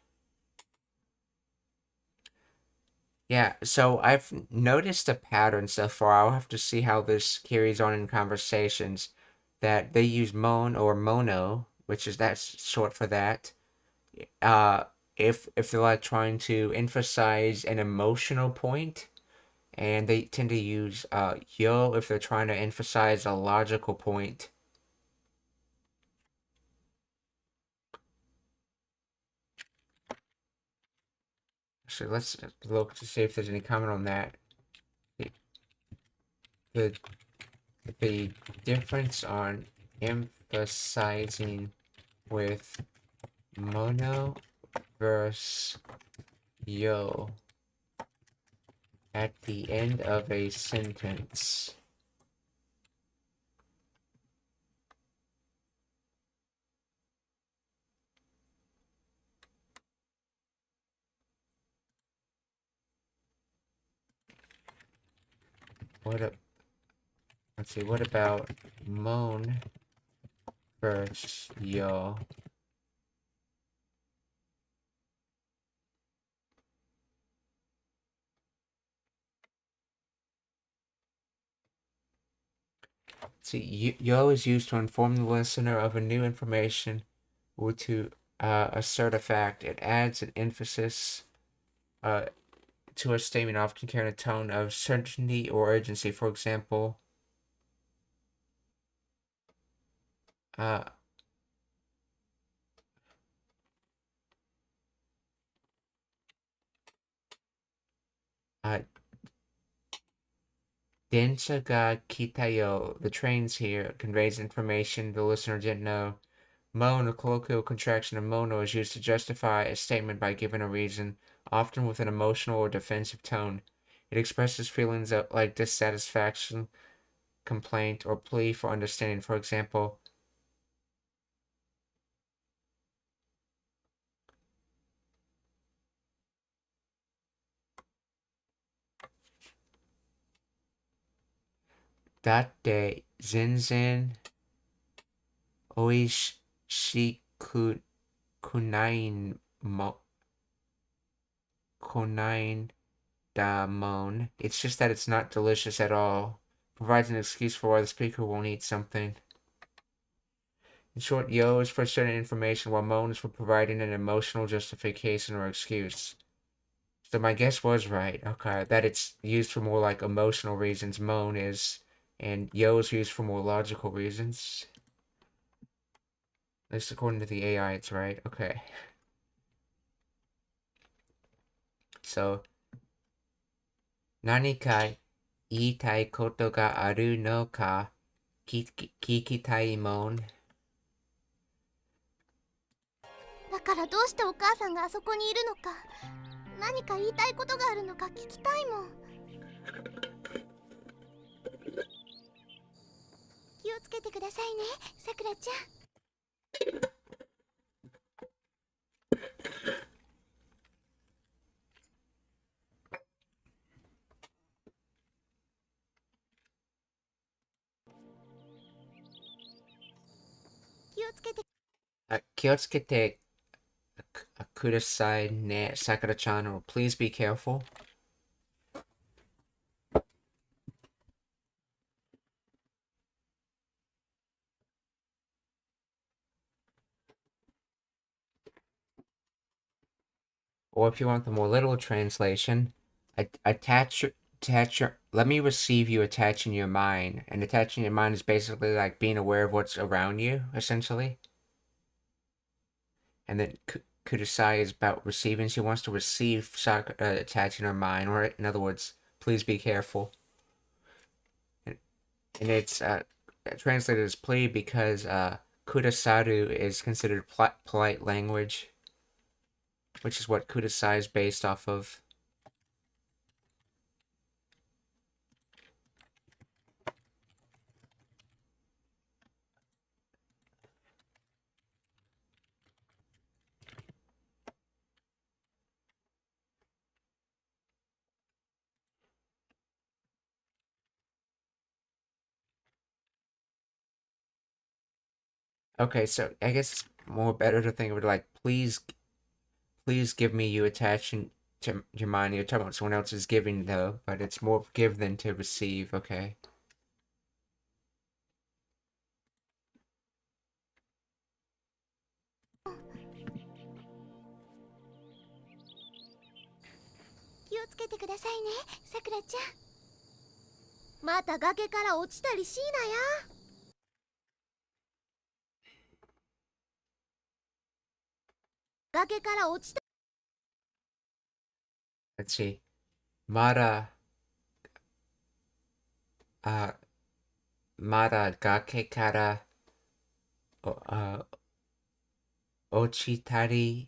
Speaker 1: Yeah, so I've noticed a pattern so far. I'll have to see how this carries on in conversations. That they use moan or mono, which is that's short for that. Uh, if they're like trying to emphasize an emotional point, and they tend to use yo if they're trying to emphasize a logical point. So let's look to see if there's any comment on that. The the difference on emphasizing with mono versus yo at the end of a sentence. Let's see, what about moan versus yo? See, yo is used to inform the listener of a new information or to assert a fact. It adds an emphasis uh, to a statement, often carrying a tone of certainty or urgency. For example, uh, uh, Densha ga kitayo, the train's here, conveys information the listener didn't know. Moan, a colloquial contraction of mono, is used to justify a statement by giving a reason, often with an emotional or defensive tone. It expresses feelings like dissatisfaction, complaint, or plea for understanding. For example, datte zenzen oishiku kunain konain da mon. It's just that it's not delicious at all. Provides an excuse for why the speaker won't eat something. In short, yo is for certain information, while moan is for providing an emotional justification or excuse. So my guess was right. Okay, that it's used for more like emotional reasons. Moan is, and yo is used for more logical reasons. At least according to the AI, it's right. Okay. So, 何か言いたいことがあるのか聞きたいもん。
Speaker 2: だからどうしてお母さんがあそこにいるのか、何か言いたいことがあるのか聞きたいもん。気をつけてくださいね、さくらちゃん。気をつけて。
Speaker 1: 気をつけてくださいね、Sakura-chan, or please be careful. Or if you want the more literal translation, attach your, let me receive you attaching your mind. And attaching your mind is basically like being aware of what's around you, essentially. And then Kudasai is about receiving. She wants to receive Sakura attaching her mind, or in other words, please be careful. And it's translated as plea because Kudasaru is considered polite language, which is what Kudasai is based off of. Okay, so I guess it's more better to think of it like, please give me you attaching your mind. You're talking about someone else's giving though, but it's more of give than to receive. Okay.
Speaker 2: 気をつけてくださいね、さくらちゃん。また崖から落ちたりしいなや。崖から落ちた。
Speaker 1: Let's see. Mara. Mara gake kara. Ochitari.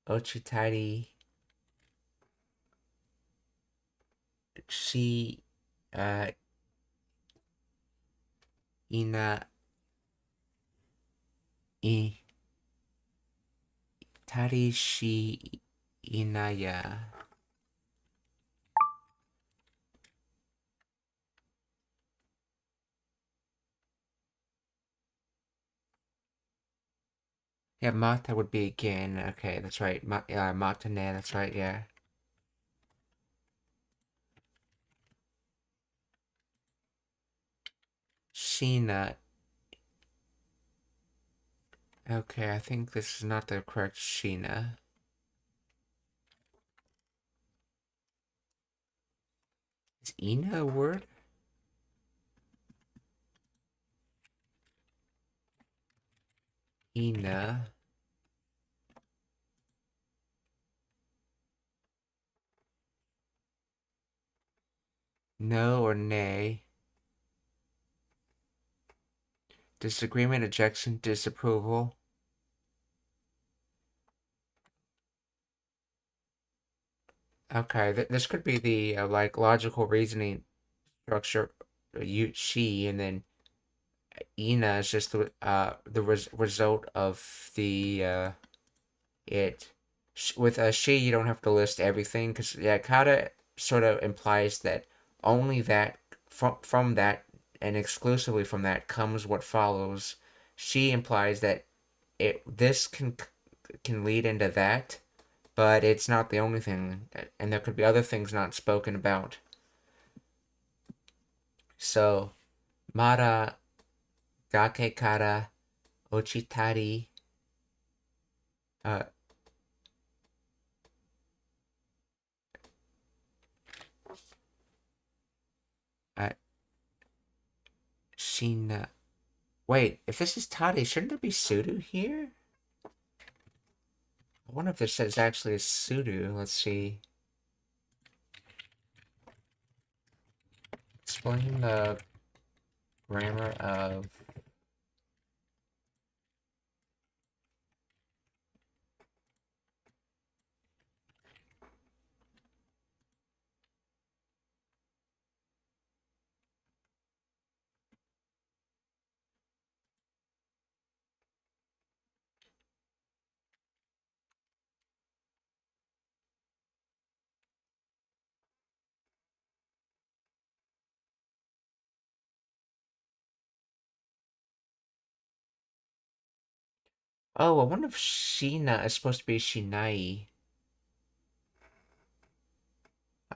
Speaker 1: Ochitari. Shi. Ina. Tari shi inaya. Yeah, Mata would be again. Okay, that's right. Matane, that's right, yeah. Sheena. Okay, I think this is not the correct Sheena. Is Ina a word? Ina. No or nay? Disagreement, objection, disapproval. Okay, this could be the like logical reasoning structure. She, and then Ina is just the result of the it. With a she, you don't have to list everything because yeah, kata sort of implies that only that from that and exclusively from that comes what follows. She implies that this can lead into that, but it's not the only thing, and there could be other things not spoken about. So, Mara gake kara ochitari. Uh, uh, Shina. Wait, if this is Tari, shouldn't there be Sudu here? I wonder if this is actually a Sudu. Let's see. Explain the grammar of. Oh, I wonder if Shina is supposed to be Shinai.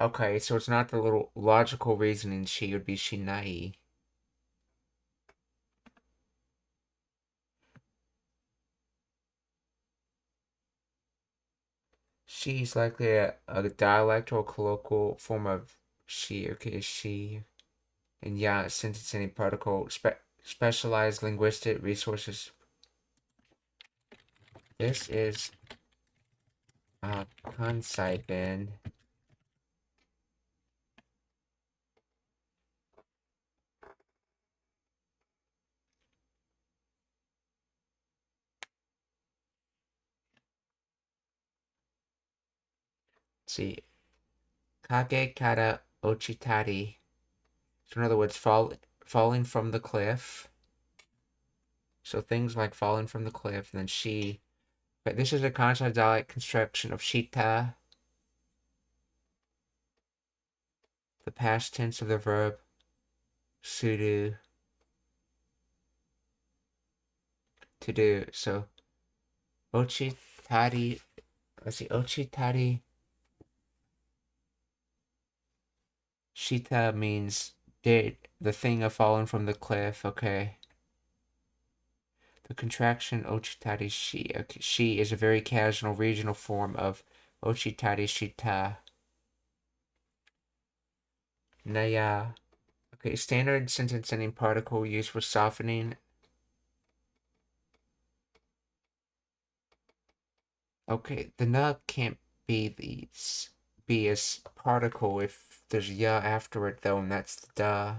Speaker 1: Okay, so it's not the little logical reasoning she would be Shinai. She's likely a dialect or colloquial form of she. Okay, she. And yeah, since it's any particle, specialized linguistic resources. This is Kansai Ben. See, Kage kara ochitari. So in other words, falling from the cliff. So things like falling from the cliff, and then she. But this is a Kansai dialect construction of shita, the past tense of the verb sudo, to do. So ochitari let's see, ochitari. Shita means did the thing have fallen from the cliff, okay. The contraction ochitari shi. Okay, shi is a very casual regional form of ochitari shita. Naya. Okay, standard sentence ending particle used for softening. Okay, the na can't be as particle if there's ya after it though, and that's the da.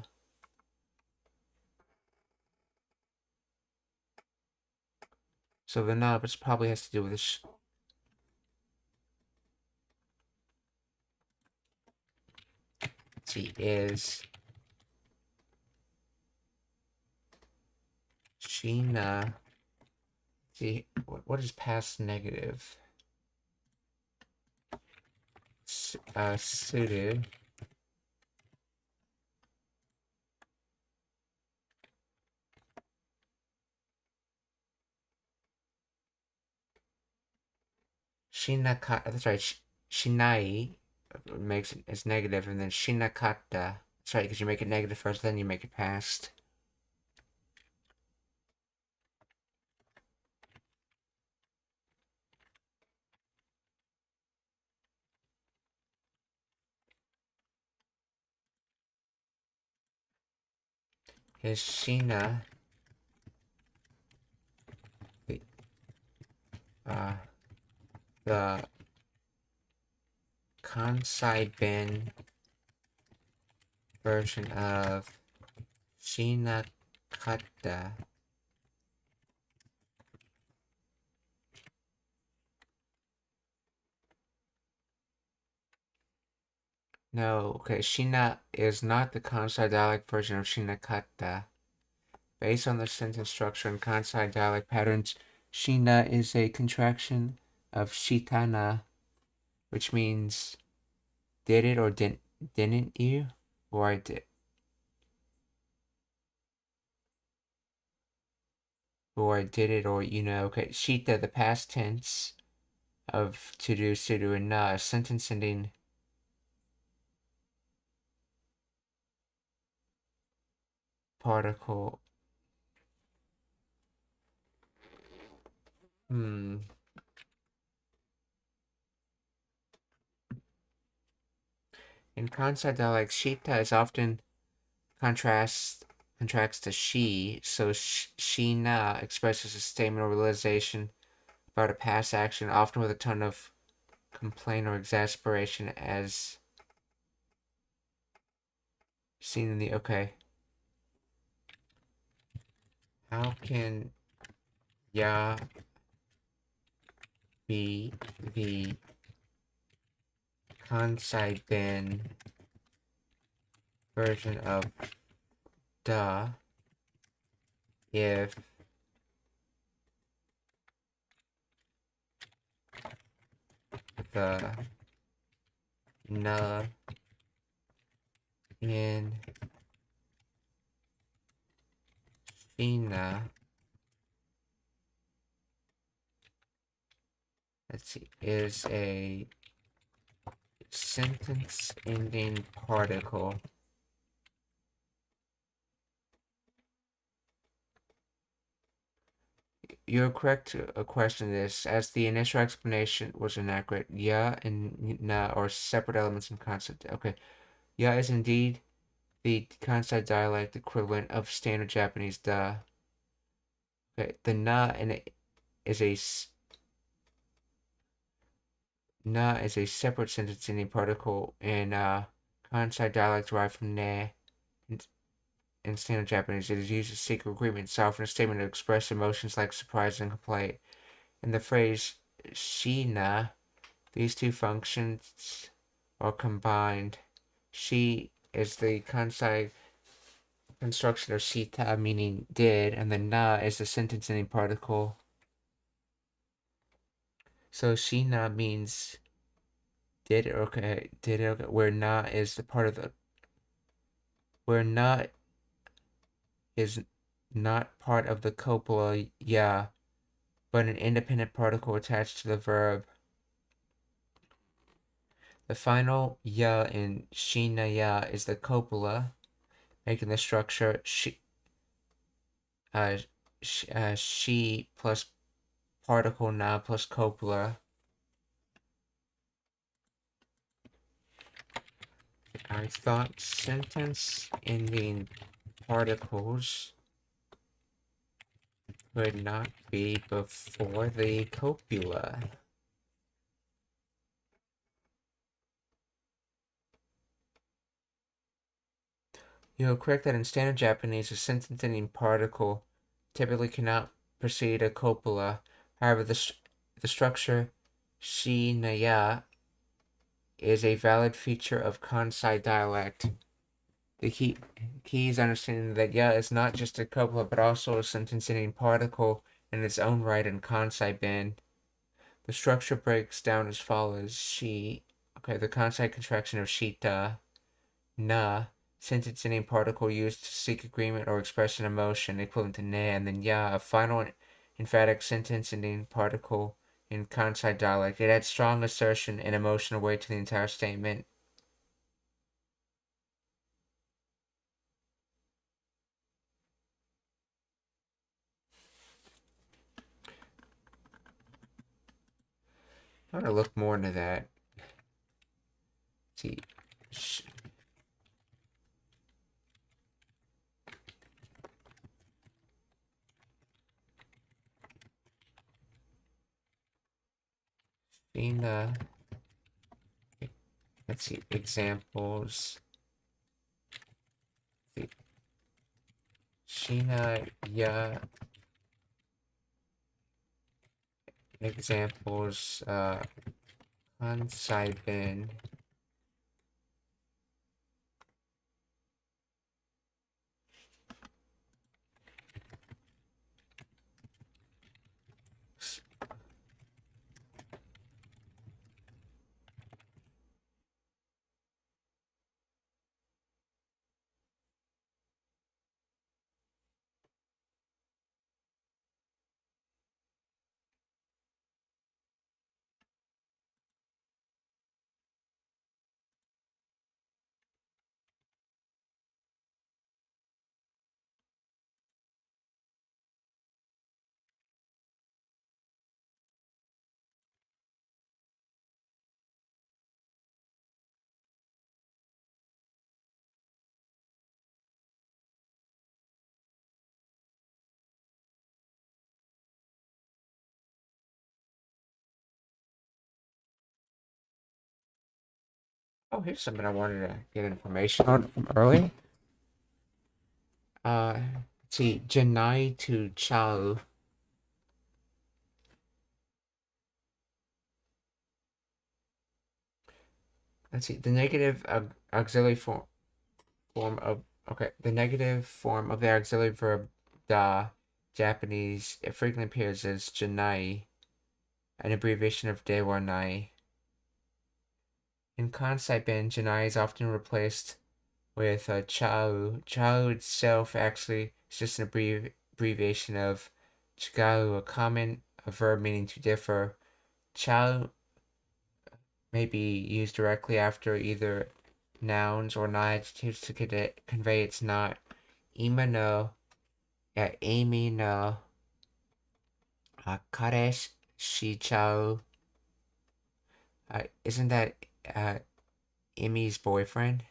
Speaker 1: So the na probably has to do with this. Let's see, is Sheena. See, what is past negative? Suru. Shinakata, that's right, Shinai makes it as negative, and then Shinakata, that's right, because you make it negative first, then you make it past. Is Shina the Kansai Ben version of Shinakata? No, okay, Shina is not the Kansai dialect version of Shinakata. Based on the sentence structure and Kansai dialect patterns, Shina is a contraction of Shitana, which means did it or didn't you? Or I did. Or I did it, or you know, okay. Shita, the past tense of to do, and na, sentence ending particle. In Kansai dialect, Shita is often contracts to she, so she na expresses a statement or realization about a past action, often with a tone of complaint or exasperation, as seen in the okay. How can ya be the Kansai Ben version of da if the na in Shina, let's see, is a sentence ending particle. You're correct to question this, as the initial explanation was inaccurate. Ya and na are separate elements in concept. Okay, ya is indeed the Kansai dialect equivalent of standard Japanese da. Okay, the na is a separate sentence ending particle in Kansai dialect derived from ne. In standard Japanese, it is used to seek agreement, soften a statement to express emotions like surprise and complaint. In the phrase "shina," these two functions are combined. She is the Kansai construction of shita, meaning did, and the na is the sentence ending particle. So shina means did it, okay, where na is the part of the, where na is not part of the copula ya, but an independent particle attached to the verb. The final ya in shinaya is the copula, making the structure she plus particle na plus copula. I thought sentence ending particles would not be before the copula. You are correct that in standard Japanese, a sentence ending particle typically cannot precede a copula. However, the structure shinaya is a valid feature of Kansai dialect. The key is understanding that ya is not just a copula, but also a sentence-ending particle in its own right in Kansai Ben. The structure breaks down as follows: the Kansai contraction of shita, na, sentence-ending particle used to seek agreement or express an emotion, equivalent to ne, and then ya, a final emphatic sentence-ending particle in Kansai dialect. It adds strong assertion and emotional weight to the entire statement. I want to look more into that. Let's see. Let's see, examples. Shina ya examples Kansai Ben. Oh, here's something I wanted to get information on from early. Let's see, Janai to Chao. Let's see, the negative auxiliary form of the negative form of the auxiliary verb da, Japanese, it frequently appears as Janai, an abbreviation of dewa nai. In Kansai Ben, Janai is often replaced with chau. Chau itself actually is just an abbreviation of chigau, a verb meaning to differ. Chau may be used directly after either nouns or non-adjectives to convey it's not. Ima no, Amy no, kareshi chau. Isn't that Amy's boyfriend?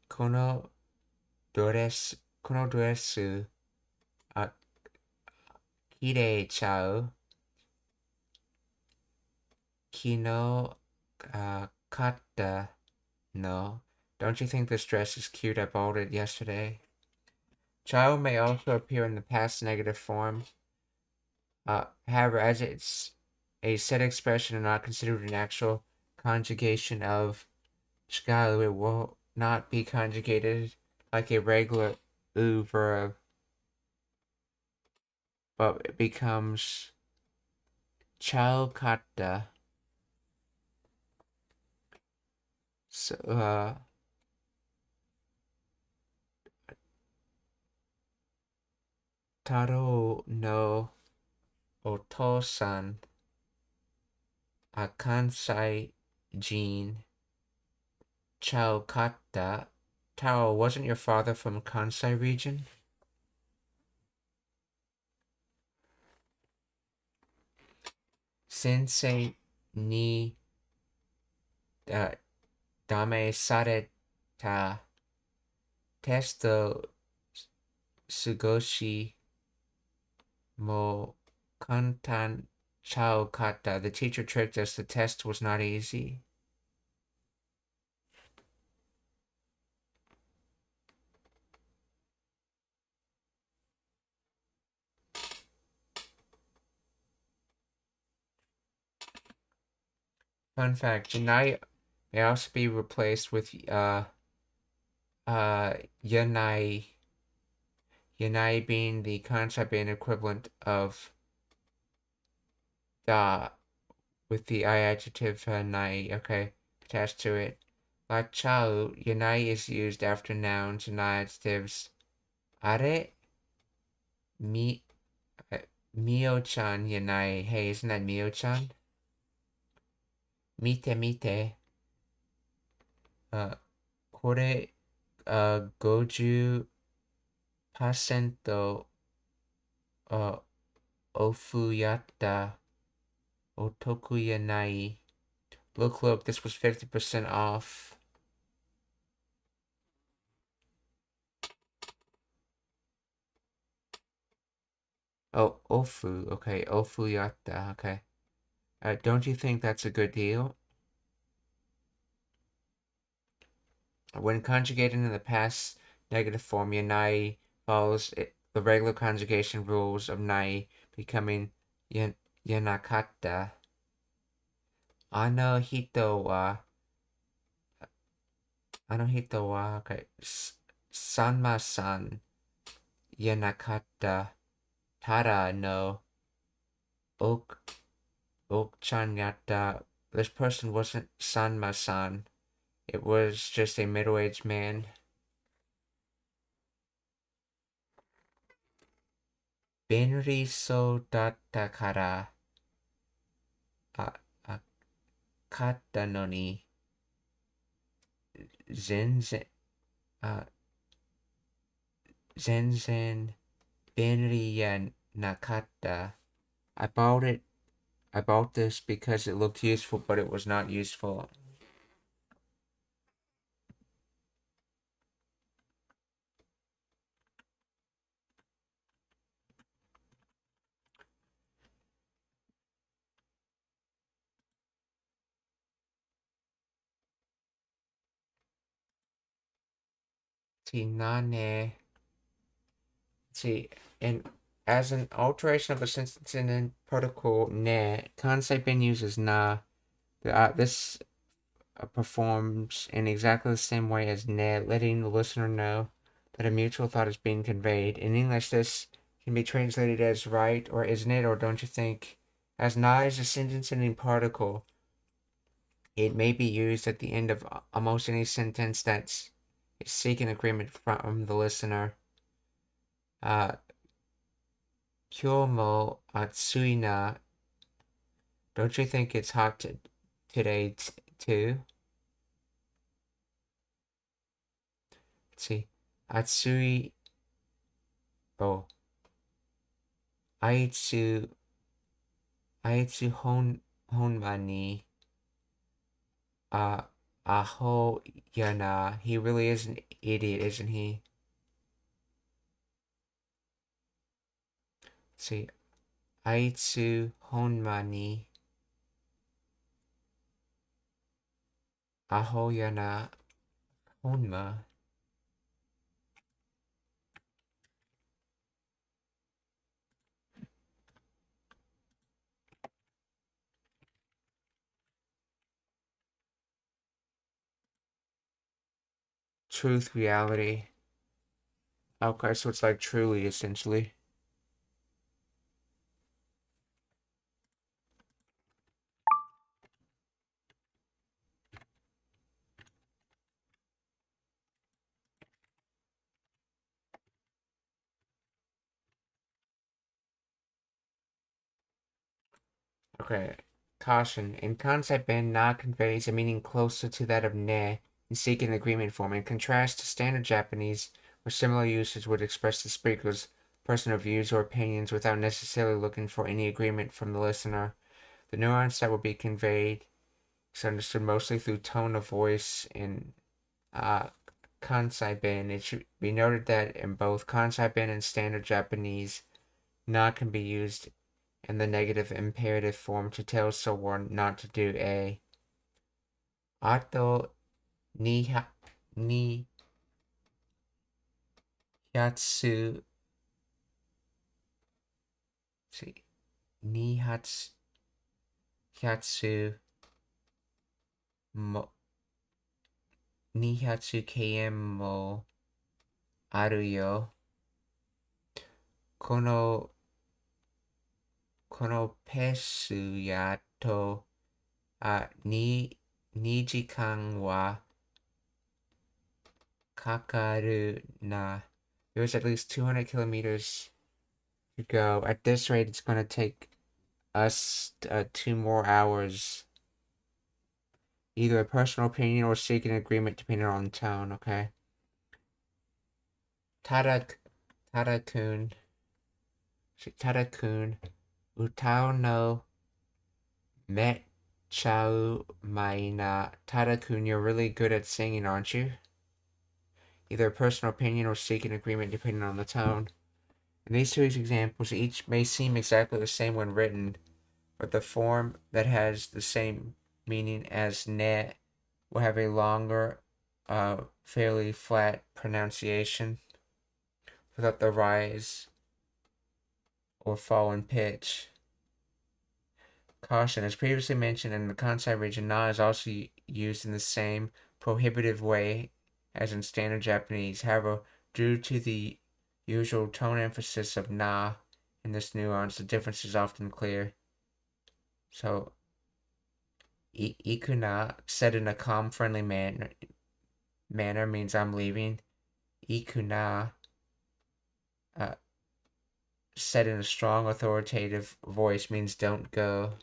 Speaker 1: Kono doresu, kirei chau, kino katta no. Don't you think this dress is cute? I bought it yesterday. Chau may also appear in the past negative form. However, as it's a set expression and not considered an actual conjugation of chigau, it will not be conjugated like a regular u verb, but it becomes chau kata. So, Wataru no Otosan, a Kansai Jin, Chao Kata. Tao, wasn't your father from Kansai region? Sensei ni dame sareta testo sugoshi mo kantan chao kata. The teacher tricked us. The test was not easy. Fun fact, Janai may also be replaced with Yanai. Yanai being the concept and equivalent of da with the I adjective nai, okay, attached to it. Like chao, yanai is used after nouns and adjectives. Are mi Mio-chan yanai. Hey, isn't that Mio-chan? Mite mite. Kore 50% ofu yatta otoku yanai. Look, this was 50% off. Oh, ofu, okay, ofu yatta, okay. Don't you think that's a good deal? When conjugated in the past negative form, yanai follows the regular conjugation rules of nai, becoming yanakata. Ano hito wa, okay, sanma-san yanakata tara no ok-chan yatta. This person wasn't sanma-san. It was just a middle-aged man. Benri so datta kara katta no ni zenzen benri ya nakatta. I bought this because it looked useful, but it was not useful. See, and as an alteration of a sentence in a protocol, ne, concept bin uses na. This performs in exactly the same way as ne, letting the listener know that a mutual thought is being conveyed. In English, this can be translated as right or isn't it, or don't you think? As na is a sentence ending particle, it may be used at the end of almost any sentence that's seeking agreement from the listener. Kyo mo atsui na. Don't you think it's hot today too? Let's see. Atsui. Oh. Aitsu honma ni. Aho yana. He really is an idiot, isn't he? Let's see. Aitsu honma ni. Aho yana honma. Truth, reality. Okay, so it's like truly, essentially. Okay. Caution. In Kansai Ben, na conveys a meaning closer to that of ne in seeking agreement form. In contrast to standard Japanese, where similar usage would express the speaker's personal views or opinions without necessarily looking for any agreement from the listener. The nuance that will be conveyed is understood mostly through tone of voice in Kansai Ben. It should be noted that in both Kansai Ben and standard Japanese, na can be used in the negative imperative form to tell someone not to do a. Ato ni yatsu. See, ni yatsu mo ni yatsu km mo aru yo. Konoペースやと2時間はかかるな. There's at least 200 kilometers to go. At this rate, it's going to take us 2 more hours. Either a personal opinion or seeking agreement depending on the tone, okay? Tada-kun, utao no mechau maina. Tada-kun, you're really good at singing, aren't you? Either a personal opinion or seeking agreement depending on the tone. In these two examples, each may seem exactly the same when written, but the form that has the same meaning as ne will have a longer, fairly flat pronunciation without the rise or fall in pitch. Caution, as previously mentioned, in the Kansai region, na is also used in the same prohibitive way as in standard Japanese. However, due to the usual tone emphasis of na in this nuance, the difference is often clear. So, ikuna, said in a calm, friendly manner means I'm leaving. Ikuna, said in a strong, authoritative voice means don't go.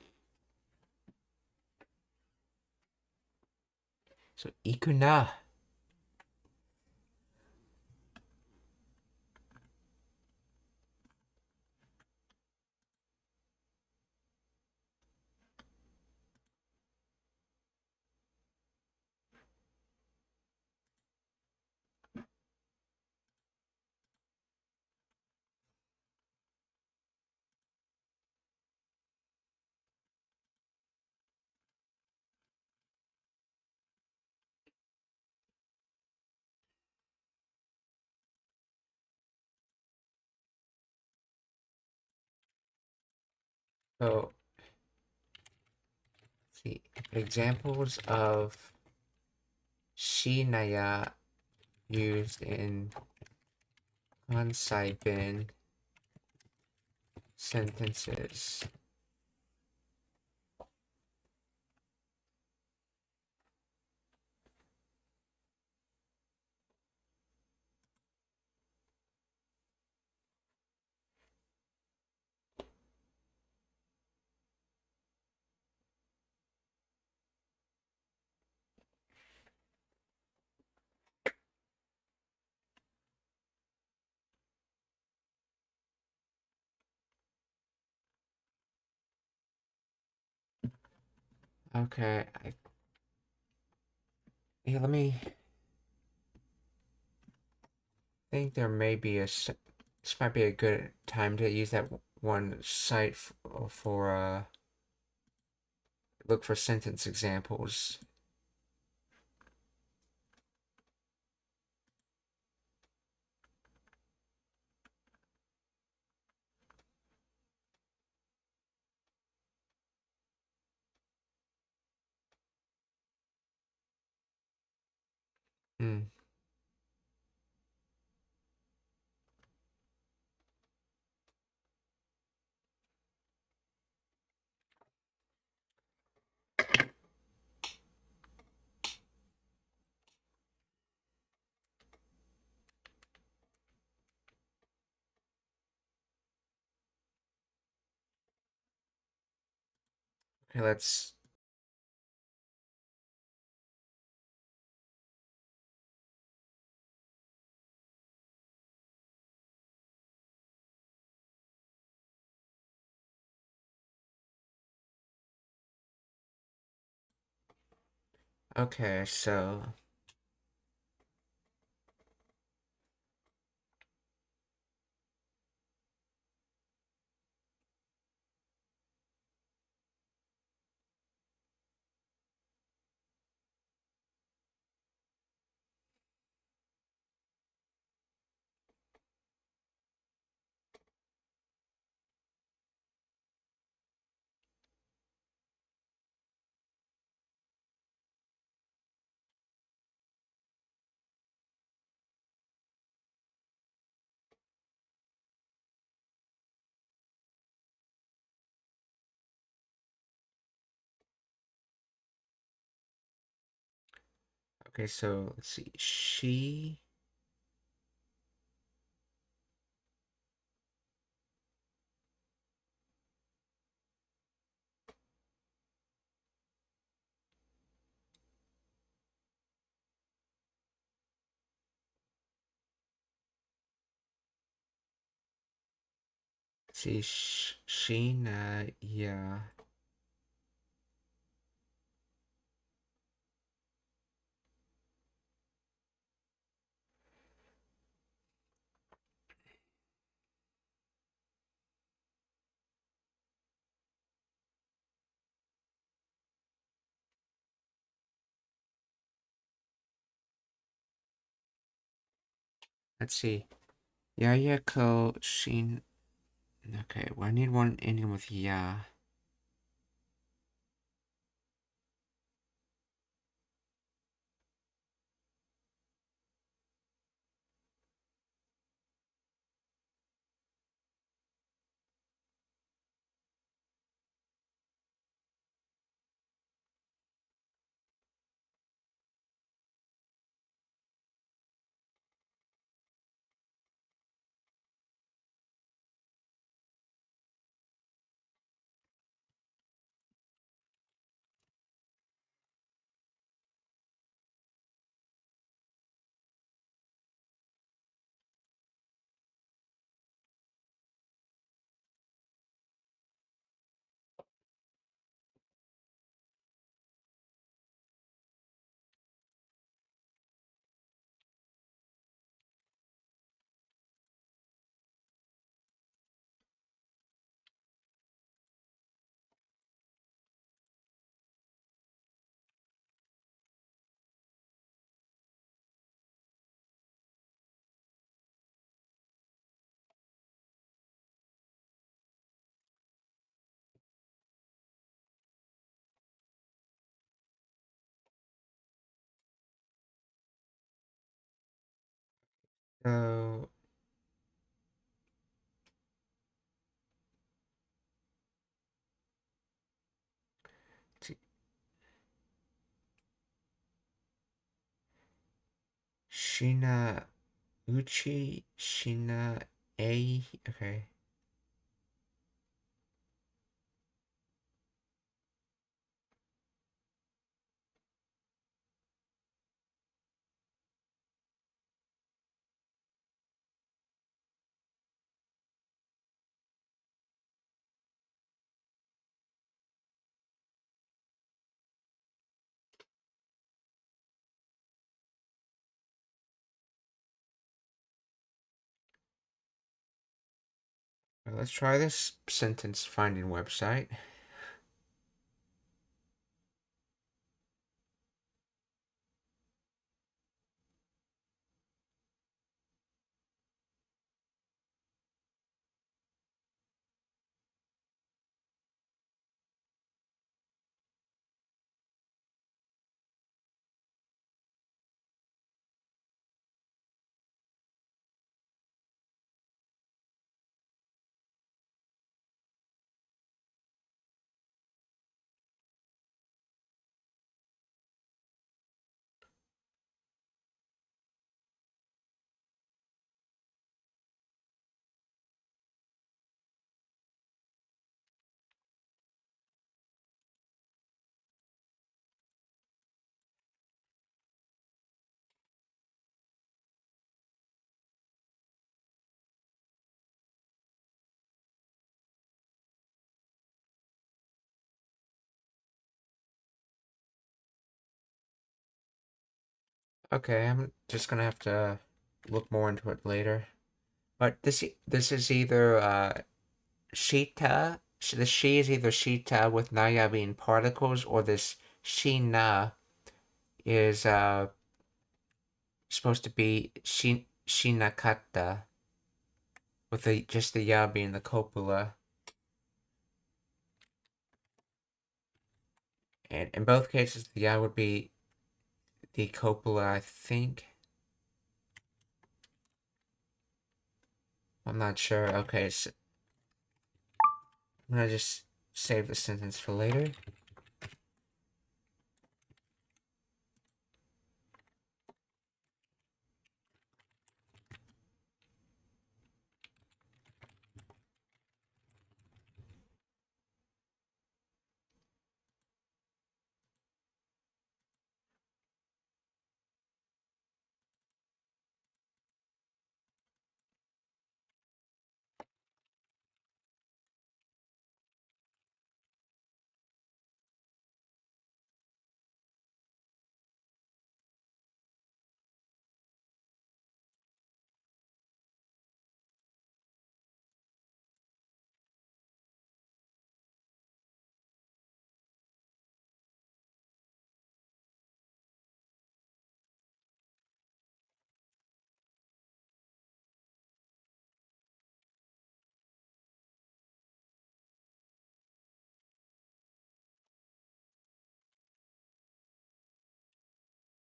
Speaker 1: So, ikuna. So, see, examples of shinaya used in Kansai Ben sentences. Okay, let me think there may be this might be a good time to use that one site for look for sentence examples. Hmm. Okay, let's... Okay, so... Okay, so let's see. She... See, Sheena, yeah. Let's see. Yayako, Sheen... Okay, well, I need one ending with ya. So... Shina Uchi, Shina A. Okay. Let's try this sentence finding website. Okay, I'm just gonna have to look more into it later. But this is either Shita. The she is either Shita with Naya being particles, or this Shina is supposed to be Shinakata with just the ya being the copula. And in both cases, the ya would be the copula, I think. I'm not sure. Okay, so I'm gonna just save the sentence for later.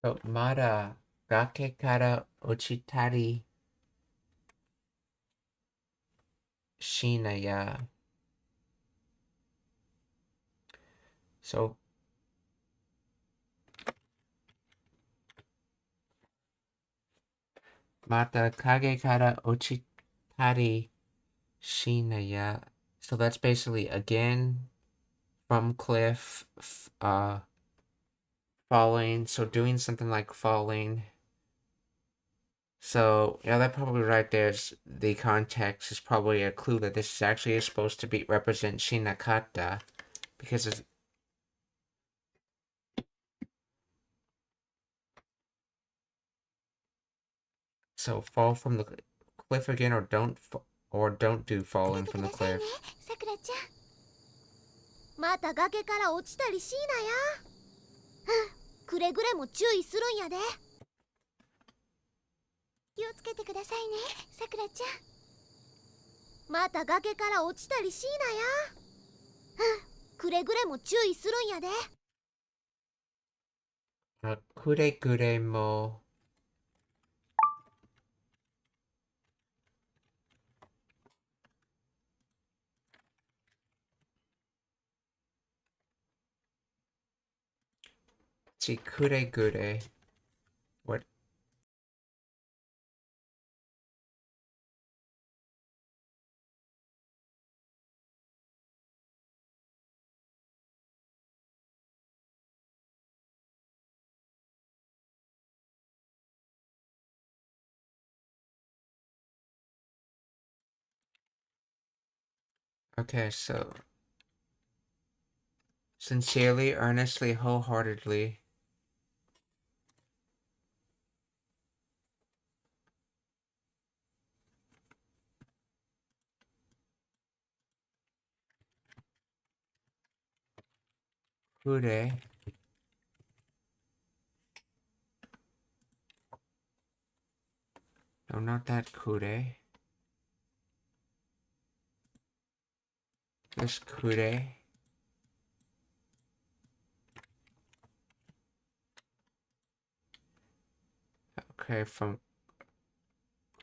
Speaker 1: So, Mada Gake Kara Ochitari Shinaya. So, Mata Kage Kara Ochitari Shinaya. So that's basically again from cliff, falling. So doing something like falling. So yeah, that probably right there is the context is probably a clue that this is actually supposed to be represent Shinakata, because it's so fall from the cliff again, or don't do falling from the cliff.
Speaker 2: さくらちゃん、また崖から落ちたりしなや。くれぐれも注意するんやで。気をつけてくださいね、さくらちゃん。また崖から落ちたりしなや。くれぐれも注意するんやで。
Speaker 1: くれぐれもくれぐれ what Okay, so sincerely, earnestly, wholeheartedly. Kure. No, not that kure. This kure. Okay, from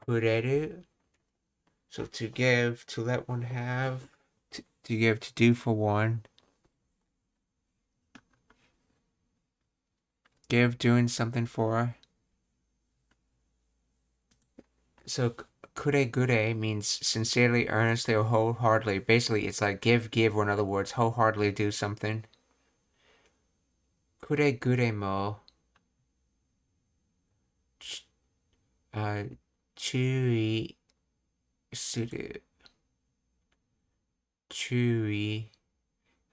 Speaker 1: kureru. So to give, to let one have, to give, to do for one. Give, doing something for. So kuregure means sincerely, earnestly, or wholeheartedly. Basically, it's like give, or in other words, wholeheartedly do something. Kuregure mo. 注意する 注意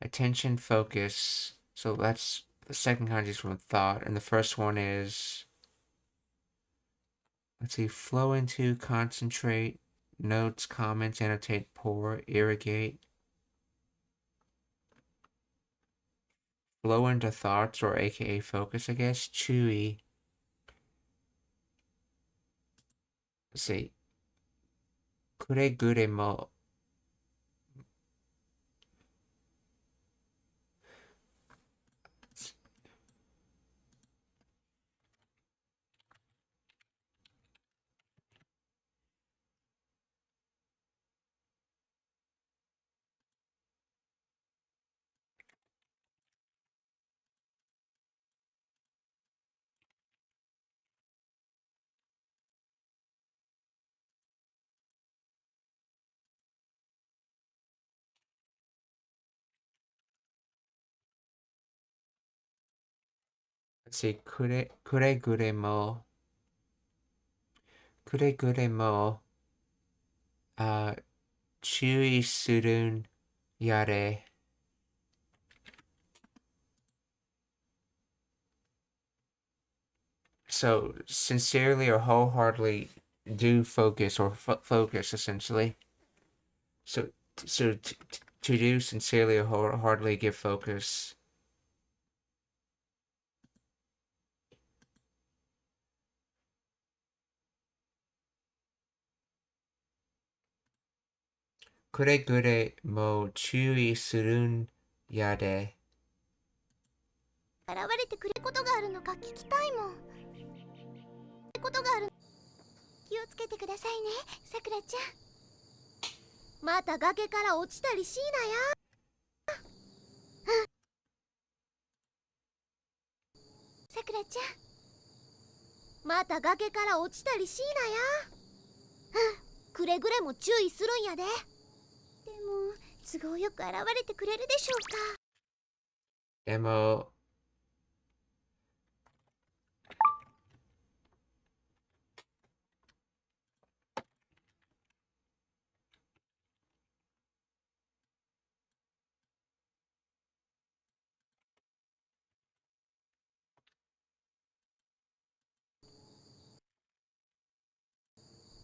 Speaker 1: attention, focus. So that's the second kanji is from thought, and the first one is let's see, flow into, concentrate, notes, comments, annotate, pour, irrigate. Flow into thoughts, or aka focus, I guess. Chewy. Let's see. Kuregure mo. Let's see. Kuregure mo. Kuregure mo. Chewy surun yare. So, sincerely or wholeheartedly do focus, or focus, essentially. So to do sincerely or wholeheartedly give focus. Kuregure mo chewy surun yare.
Speaker 2: 現れてくれることがあるのか聞きたいもん。ことがある。気をつけてくださいね、さくらちゃん。また崖から落ちたりしなや。さくらちゃん。また崖から落ちたりしなや。くれぐれも注意するんやで。でも都合よく現れてくれるでしょうか。
Speaker 1: でも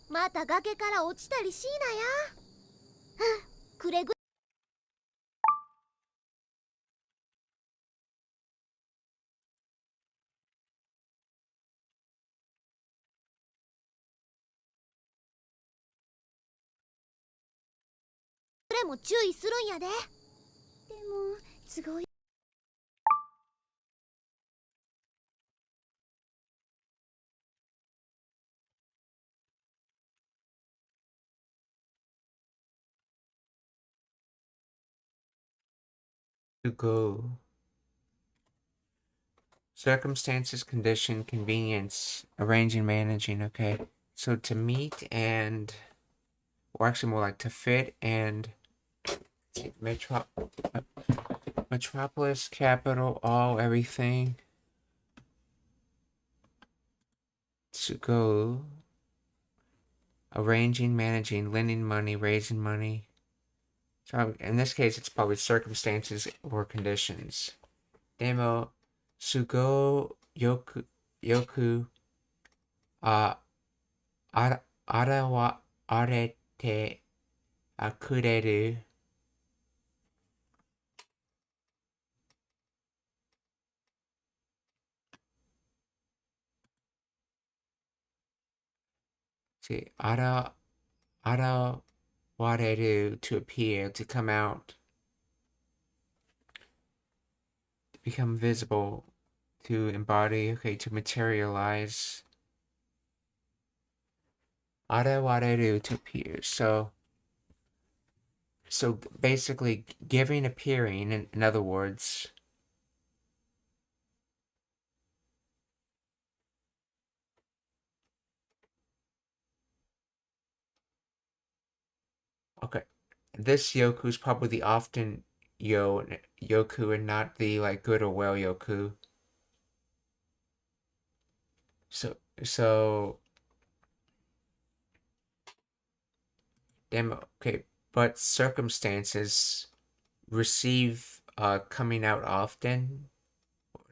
Speaker 2: また崖から落ちたりしなや。くれぐれも注意するんやで。でも都合よ。
Speaker 1: to go. Circumstances, condition, convenience, arranging, managing. Okay, so to meet and, or actually more like to fit and metropolis, capital, all, everything. To go. Arranging, managing, lending money, raising money. So in this case, it's probably circumstances or conditions. Demo, sugo yoku arete akureru. See, wareru, to appear, to come out, to become visible, to embody, okay, to materialize. Wareru, to appear. So basically giving, appearing, in other words. Okay, this yoku is probably the often yoku and not the like good or well yoku. So damn, okay, but circumstances receive coming out often.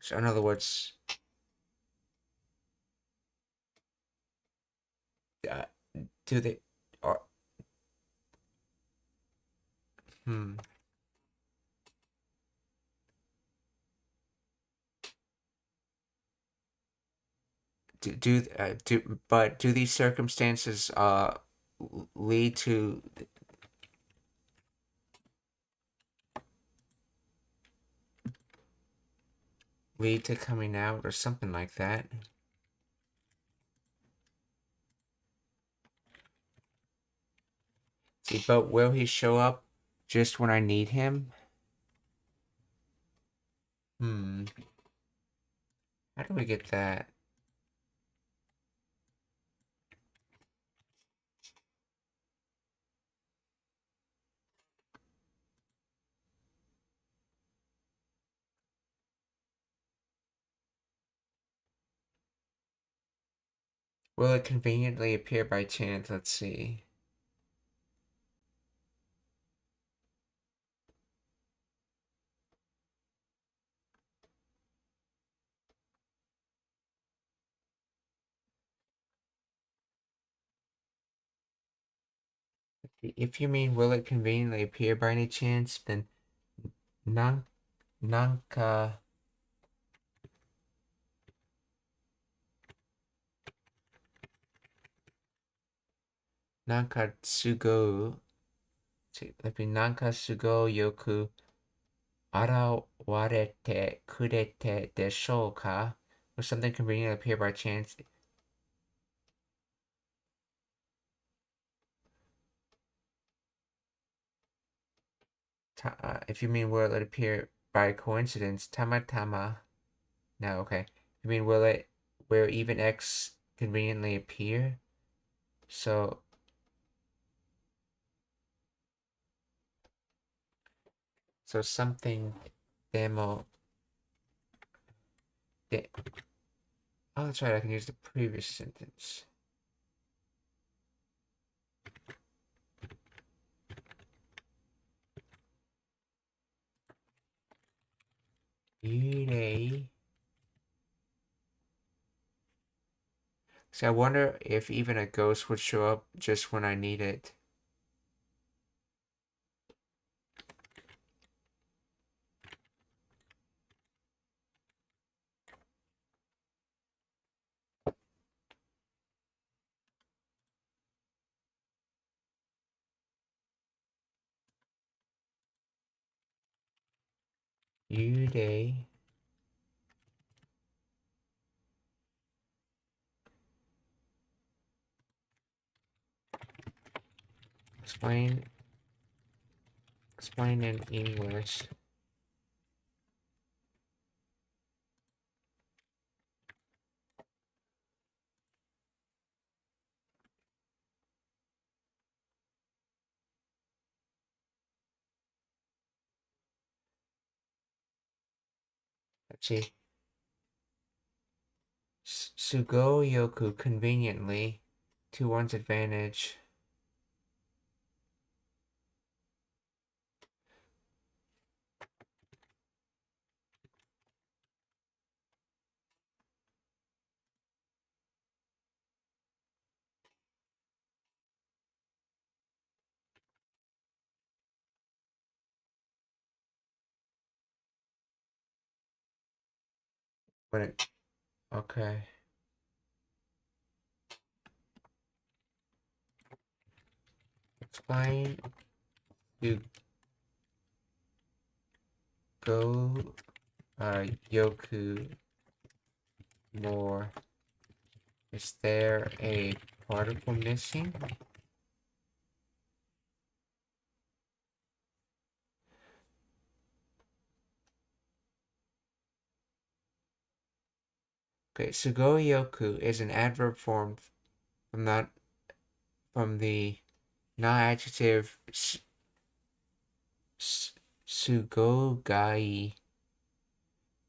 Speaker 1: So in other words, do they or do these circumstances lead to coming out or something like that? See, but will he show up just when I need him? How do we get that? Will it conveniently appear by chance? Let's see. If you mean will it conveniently appear by any chance, then nanka tsugo yoku arawarete kurete deshou ka? Will something conveniently appear by chance? If you mean will it appear by coincidence, tamatama. No, okay. You mean will even X conveniently appear? So something demo. Oh, that's right. I can use the previous sentence. Yurei. See, I wonder if even a ghost would show up just when I need it. Yurei. Explain in English. Let's see. Sugoyoku conveniently to one's advantage. Okay. Explain to go yoku more. Is there a particle missing? Okay, sugoyoku is an adverb form from the non-adjective sugogai,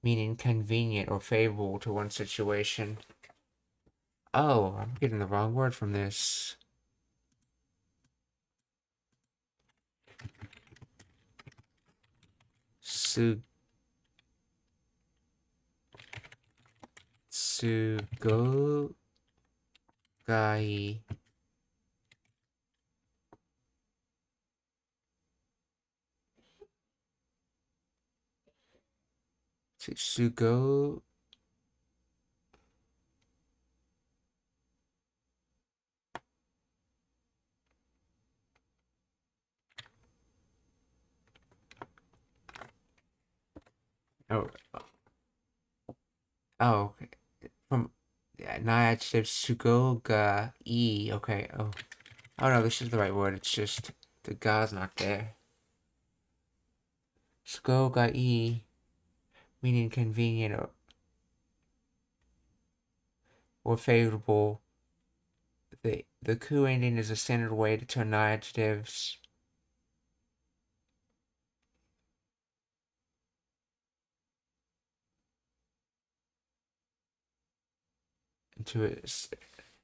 Speaker 1: meaning convenient or favorable to one situation. Oh, I'm getting the wrong word from this. Sugogai Sugo. Oh, oh, okay. From non-adjective sugo ga e. Okay. Oh no, this is the right word. It's just the ga's not there. Sugo ga e, meaning convenient or favorable. The ku ending is a standard way to turn non-adjectives into a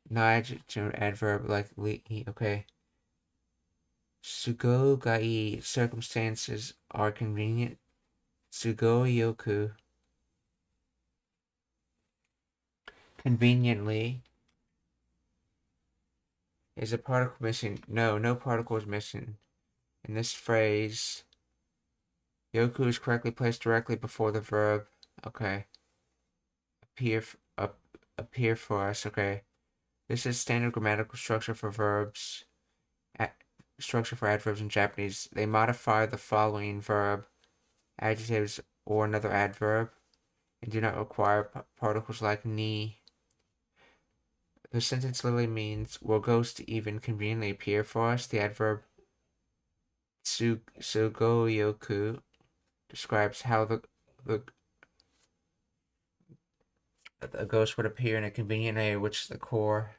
Speaker 1: non-adjective adverb like okay. Sugo ga e, circumstances are convenient. Sugo yoku, conveniently, is a particle missing? No particle is missing. In this phrase, yoku is correctly placed directly before the verb. Okay. Appear for us. Okay. This is standard grammatical structure for verbs. Structure for adverbs in Japanese. They modify the following verb, adjectives, or another adverb, and do not require particles like ni. The sentence literally means will ghost even conveniently appear for us. The adverb sugoyoku describes how the ghost would appear in a convenient way, which is the core.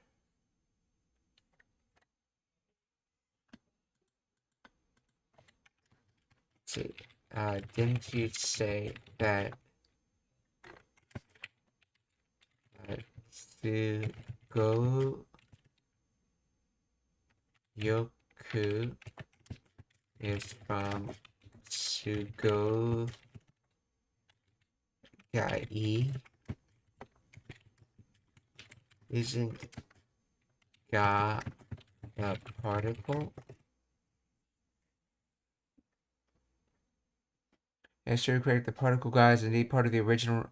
Speaker 1: Let's see. Didn't you say that sugoyoku is from sugo gi? Isn't ga a particle? Yes, you're correct. The particle ga is indeed part of the original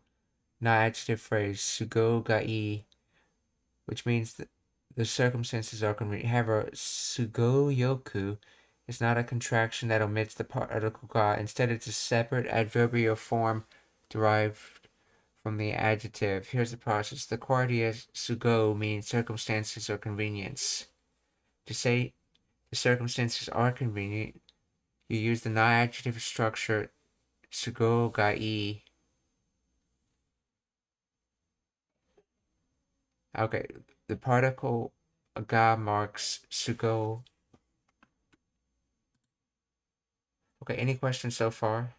Speaker 1: non-adjective phrase sugo ga, which means that the circumstances are convenient. However, sugoyoku is not a contraction that omits the particle ga. Instead, it's a separate adverbial form derived from the adjective. Here's the process. The core idea sugo means circumstances or convenience. To say the circumstances are convenient, you use the non-adjective structure sugo ga. Okay, the particle ga marks sugo. Okay, any questions so far?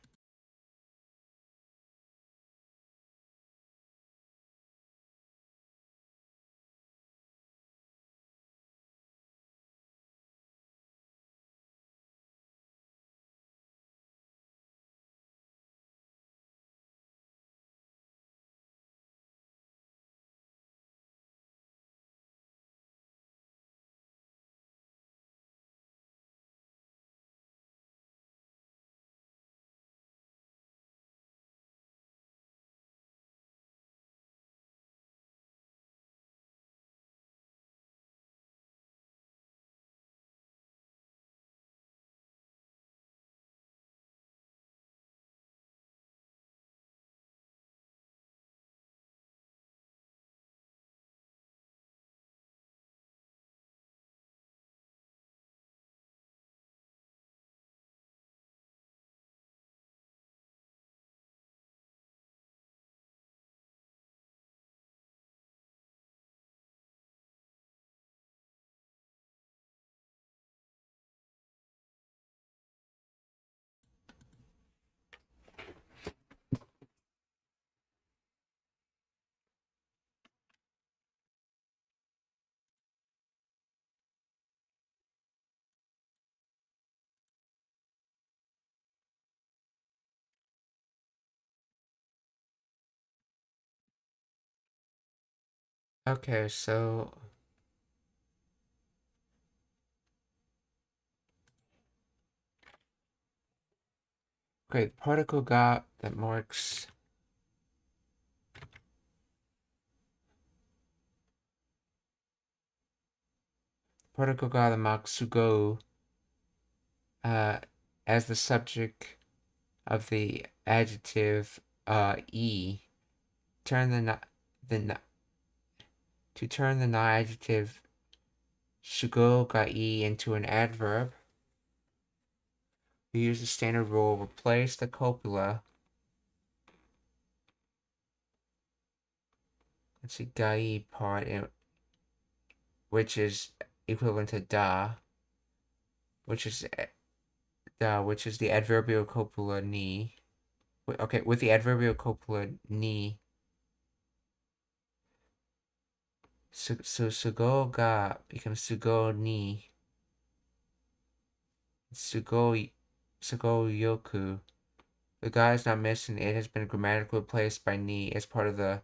Speaker 1: Okay, so the particle ga that marks particle ga mark sugou as the subject of the adjective e. Turn the to turn the non-adjective sugou ga e into an adverb, we use the standard rule: replace the copula. Let's see, gai part, which is equivalent to da, which is the adverbial copula ni. Okay, with the adverbial copula ni, so sugo ga becomes sugo ni. Sugo yoku. The ga is not missing. It has been grammatically replaced by ni as part of the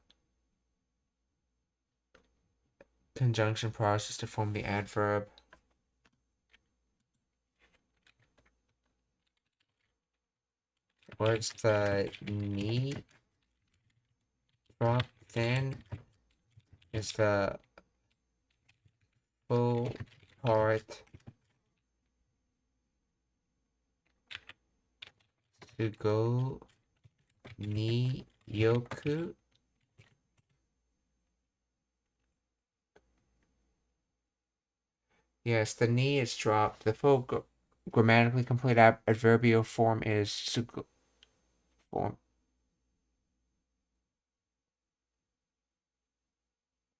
Speaker 1: conjunction process to form the adverb. What's the ni drop then is the full part to go ni yoku. Yes, the ni is dropped. The full grammatically complete adverbial form is sugo form.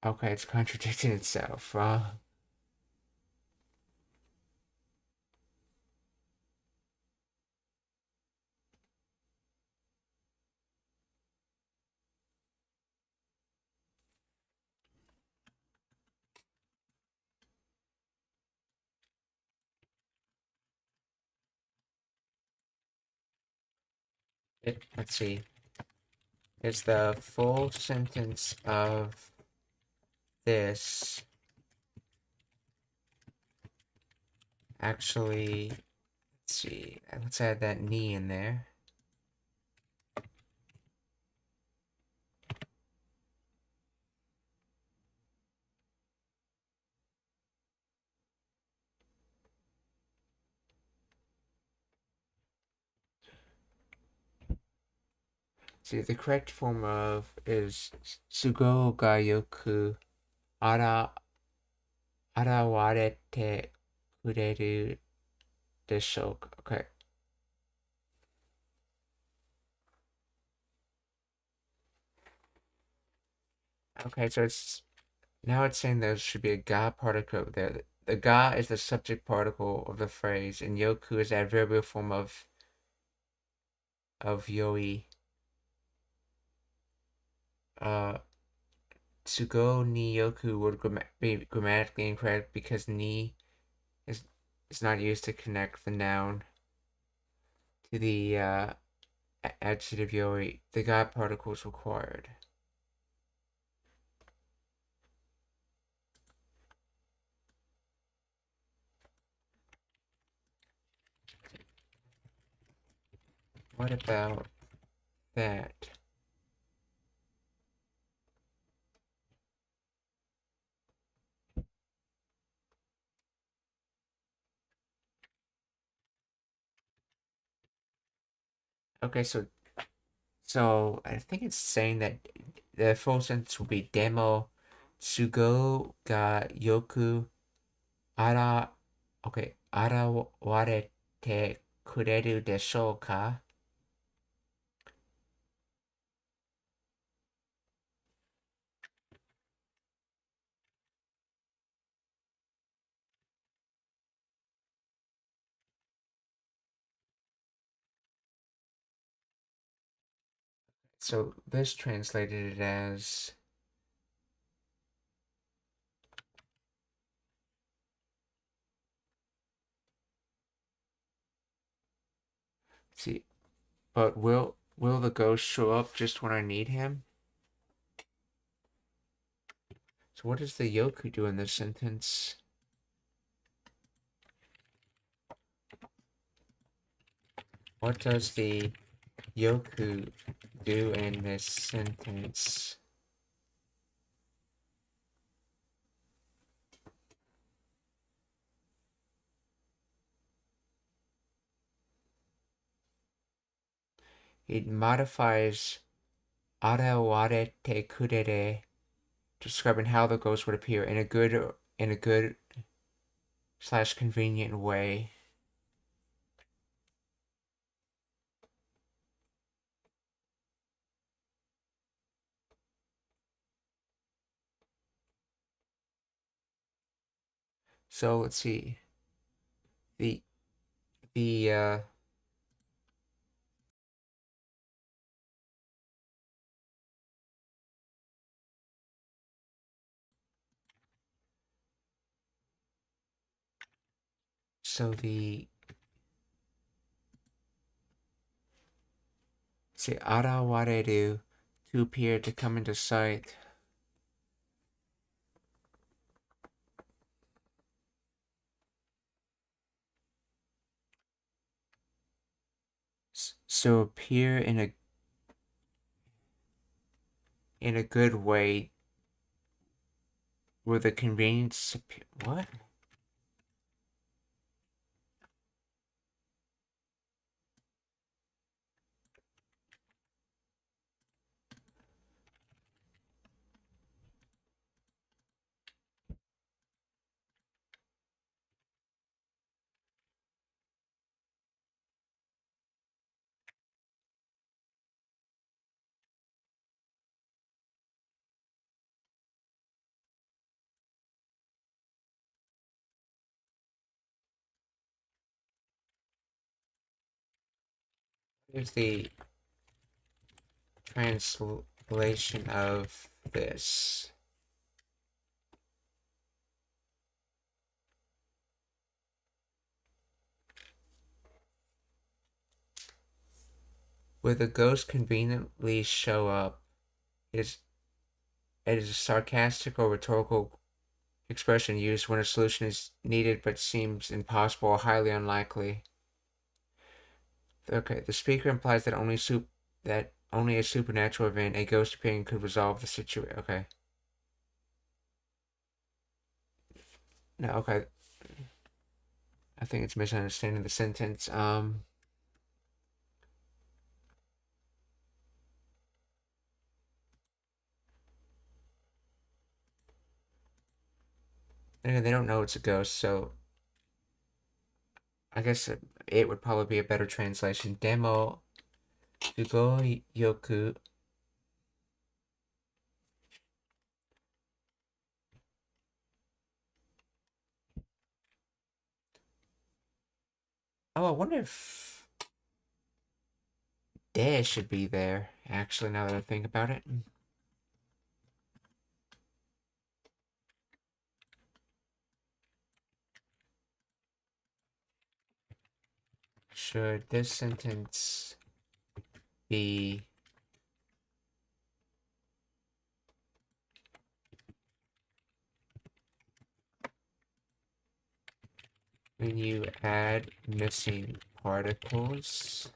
Speaker 1: Okay, it's contradicting itself. Let's see. Is the full sentence of this actually, let's see, let's add that ni in there. See, the correct form of is sugo ga yoku arawarete kureru deshou. Okay. Okay, so now it's saying there should be a ga particle there. The ga is the subject particle of the phrase, and yoku is the adverbial form of yoi. Tsugo ni yoku would be grammatically incorrect because ni is not used to connect the noun to the adjective yoi. The ga particle is required. What about that? Okay, so I think it's saying that the full sentence will be demo tsugo ga yoku arawarete kureru deshou ka? So this translated it as see, but will the ghost show up just when I need him? So what does the yoku do in this sentence? What does the yoku do in this sentence? it modifies 現れてくれる describing how the ghost would appear in a good slash convenient way. So let's see. The so the say 現れる to appear to come into sight. So appear in a good way with a convenience. What? Here's the translation of this. Where the ghost conveniently show up, it is a sarcastic or rhetorical expression used when a solution is needed but seems impossible or highly unlikely. Okay, the speaker implies that only a supernatural event, a ghost appearing, could resolve the situation. Okay. No, okay. I think it's misunderstanding the sentence. Anyway, they don't know it's a ghost, so I guess it would probably be a better translation. Demo Sugoi Yoku. Oh, I wonder if De should be there, actually, now that I think about it. Should this sentence be when you add missing particles?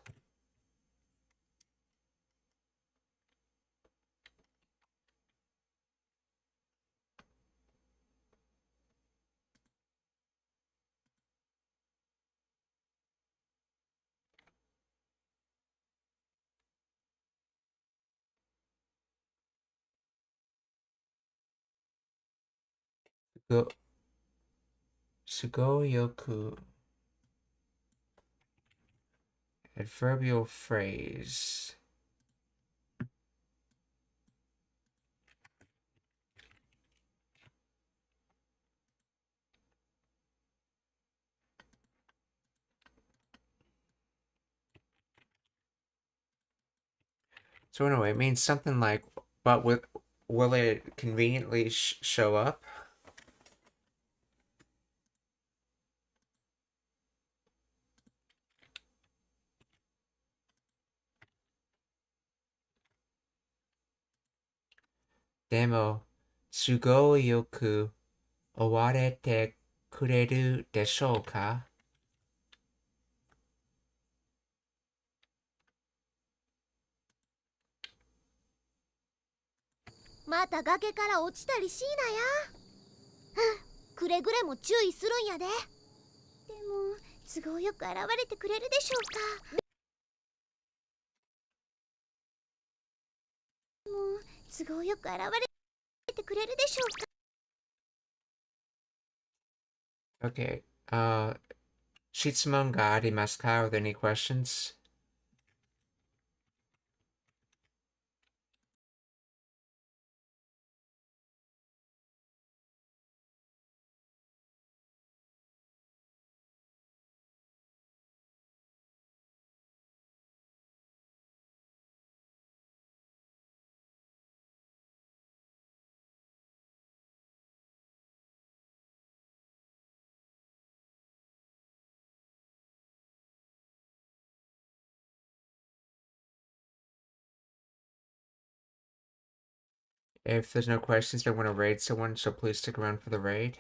Speaker 1: Sugoyoku. Adverbial phrase. So anyway, it means something like, but will it conveniently show up? Demo, sugoi yoku owarete kureru deshou ka?
Speaker 2: また崖から落ちたりしいなや。くれぐれも注意するんやで。でも都合よく現れてくれるでしょうか。都合よく現れてくれるでしょうか。
Speaker 1: Okay. 質問がありますか? Are there any questions? If there's no questions, I want to raid someone, so please stick around for the raid.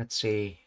Speaker 1: Let's see.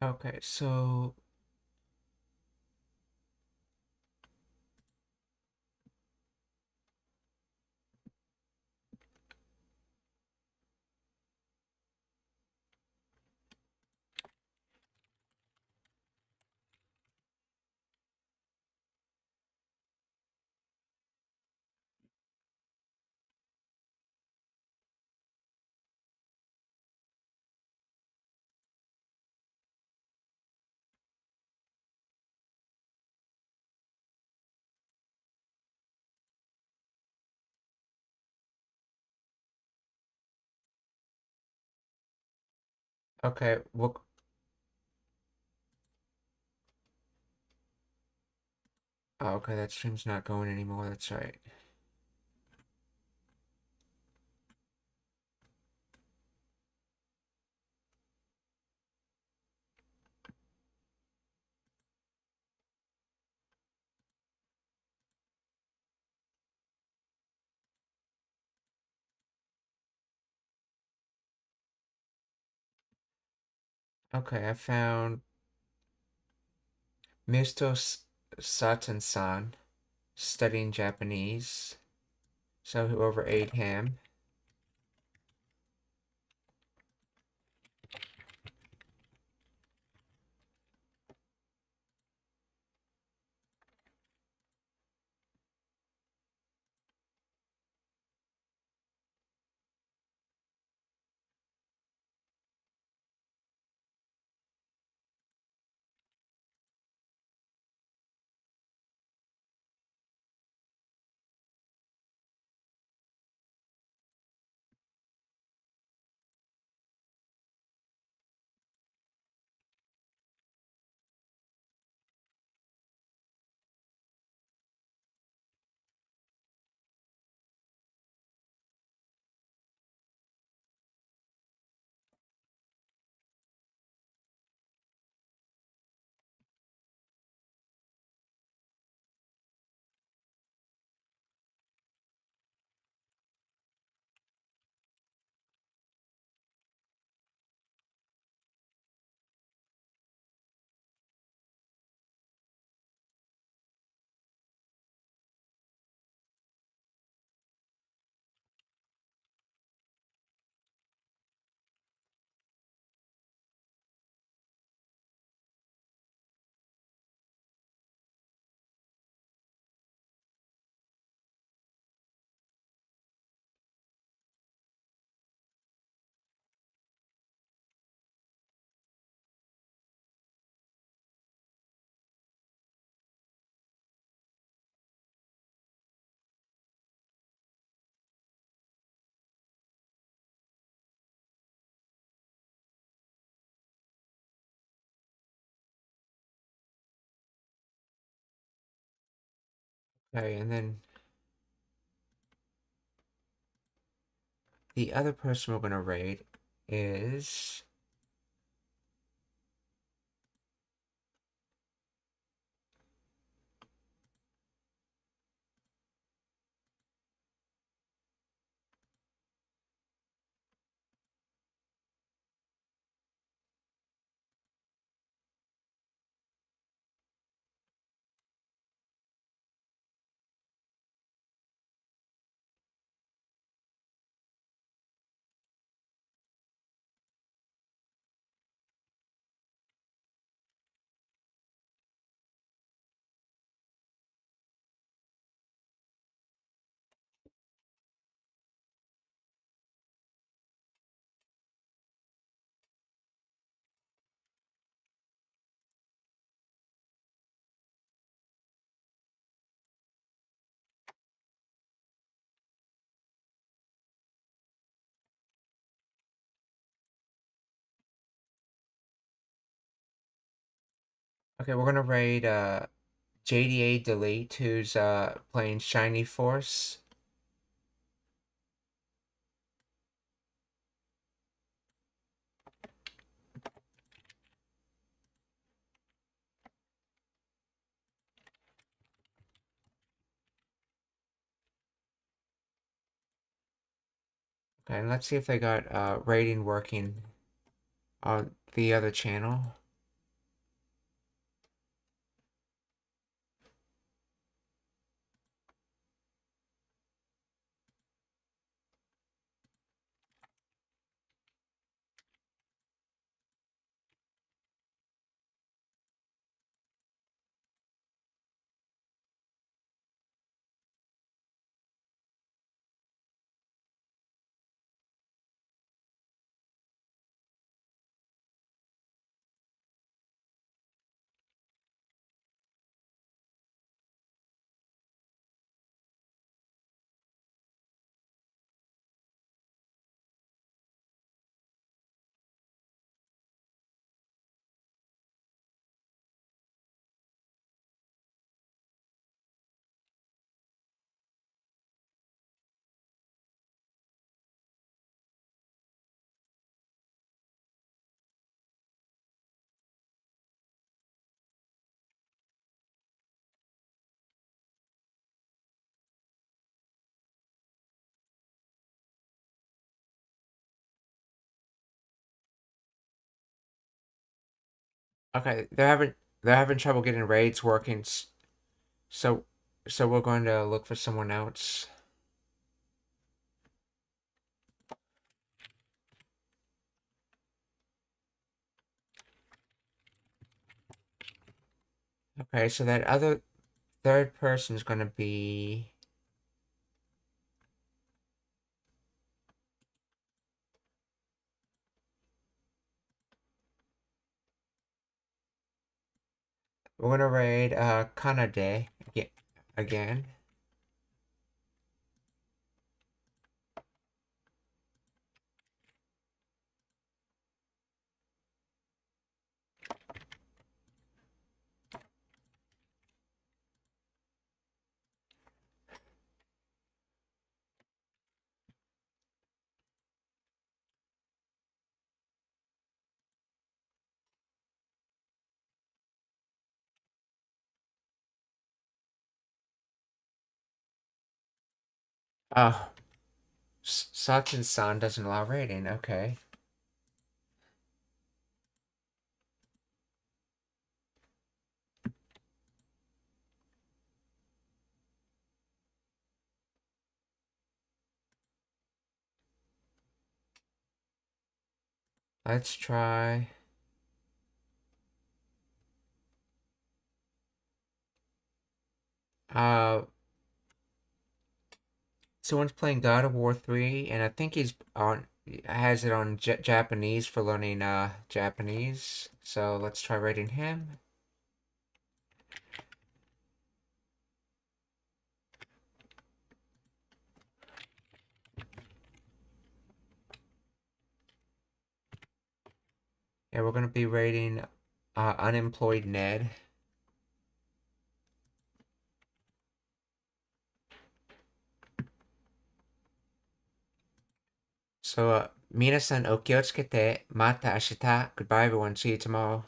Speaker 1: Okay, so okay, well, oh, okay, that stream's not going anymore, that's right. Okay, I found Misto Satan-san studying Japanese. So whoever ate him. Okay, and then the other person we're gonna raid is okay, we're gonna raid JDA Delete, who's playing Shiny Force. Okay, and let's see if they got rating working on the other channel. Okay, they're having trouble getting raids working. So we're going to look for someone else. Okay, so that other third person is going to be. We're going to raid Kanade again. Oh, Sachin-san doesn't allow raiding. Okay. Let's try. Someone's playing God of War 3, and I think has it on Japanese for learning Japanese. So let's try rating him. Yeah, we're gonna be rating unemployed Ned. So, minasan o kyotsukete. Mata ashita. Goodbye, everyone. See you tomorrow.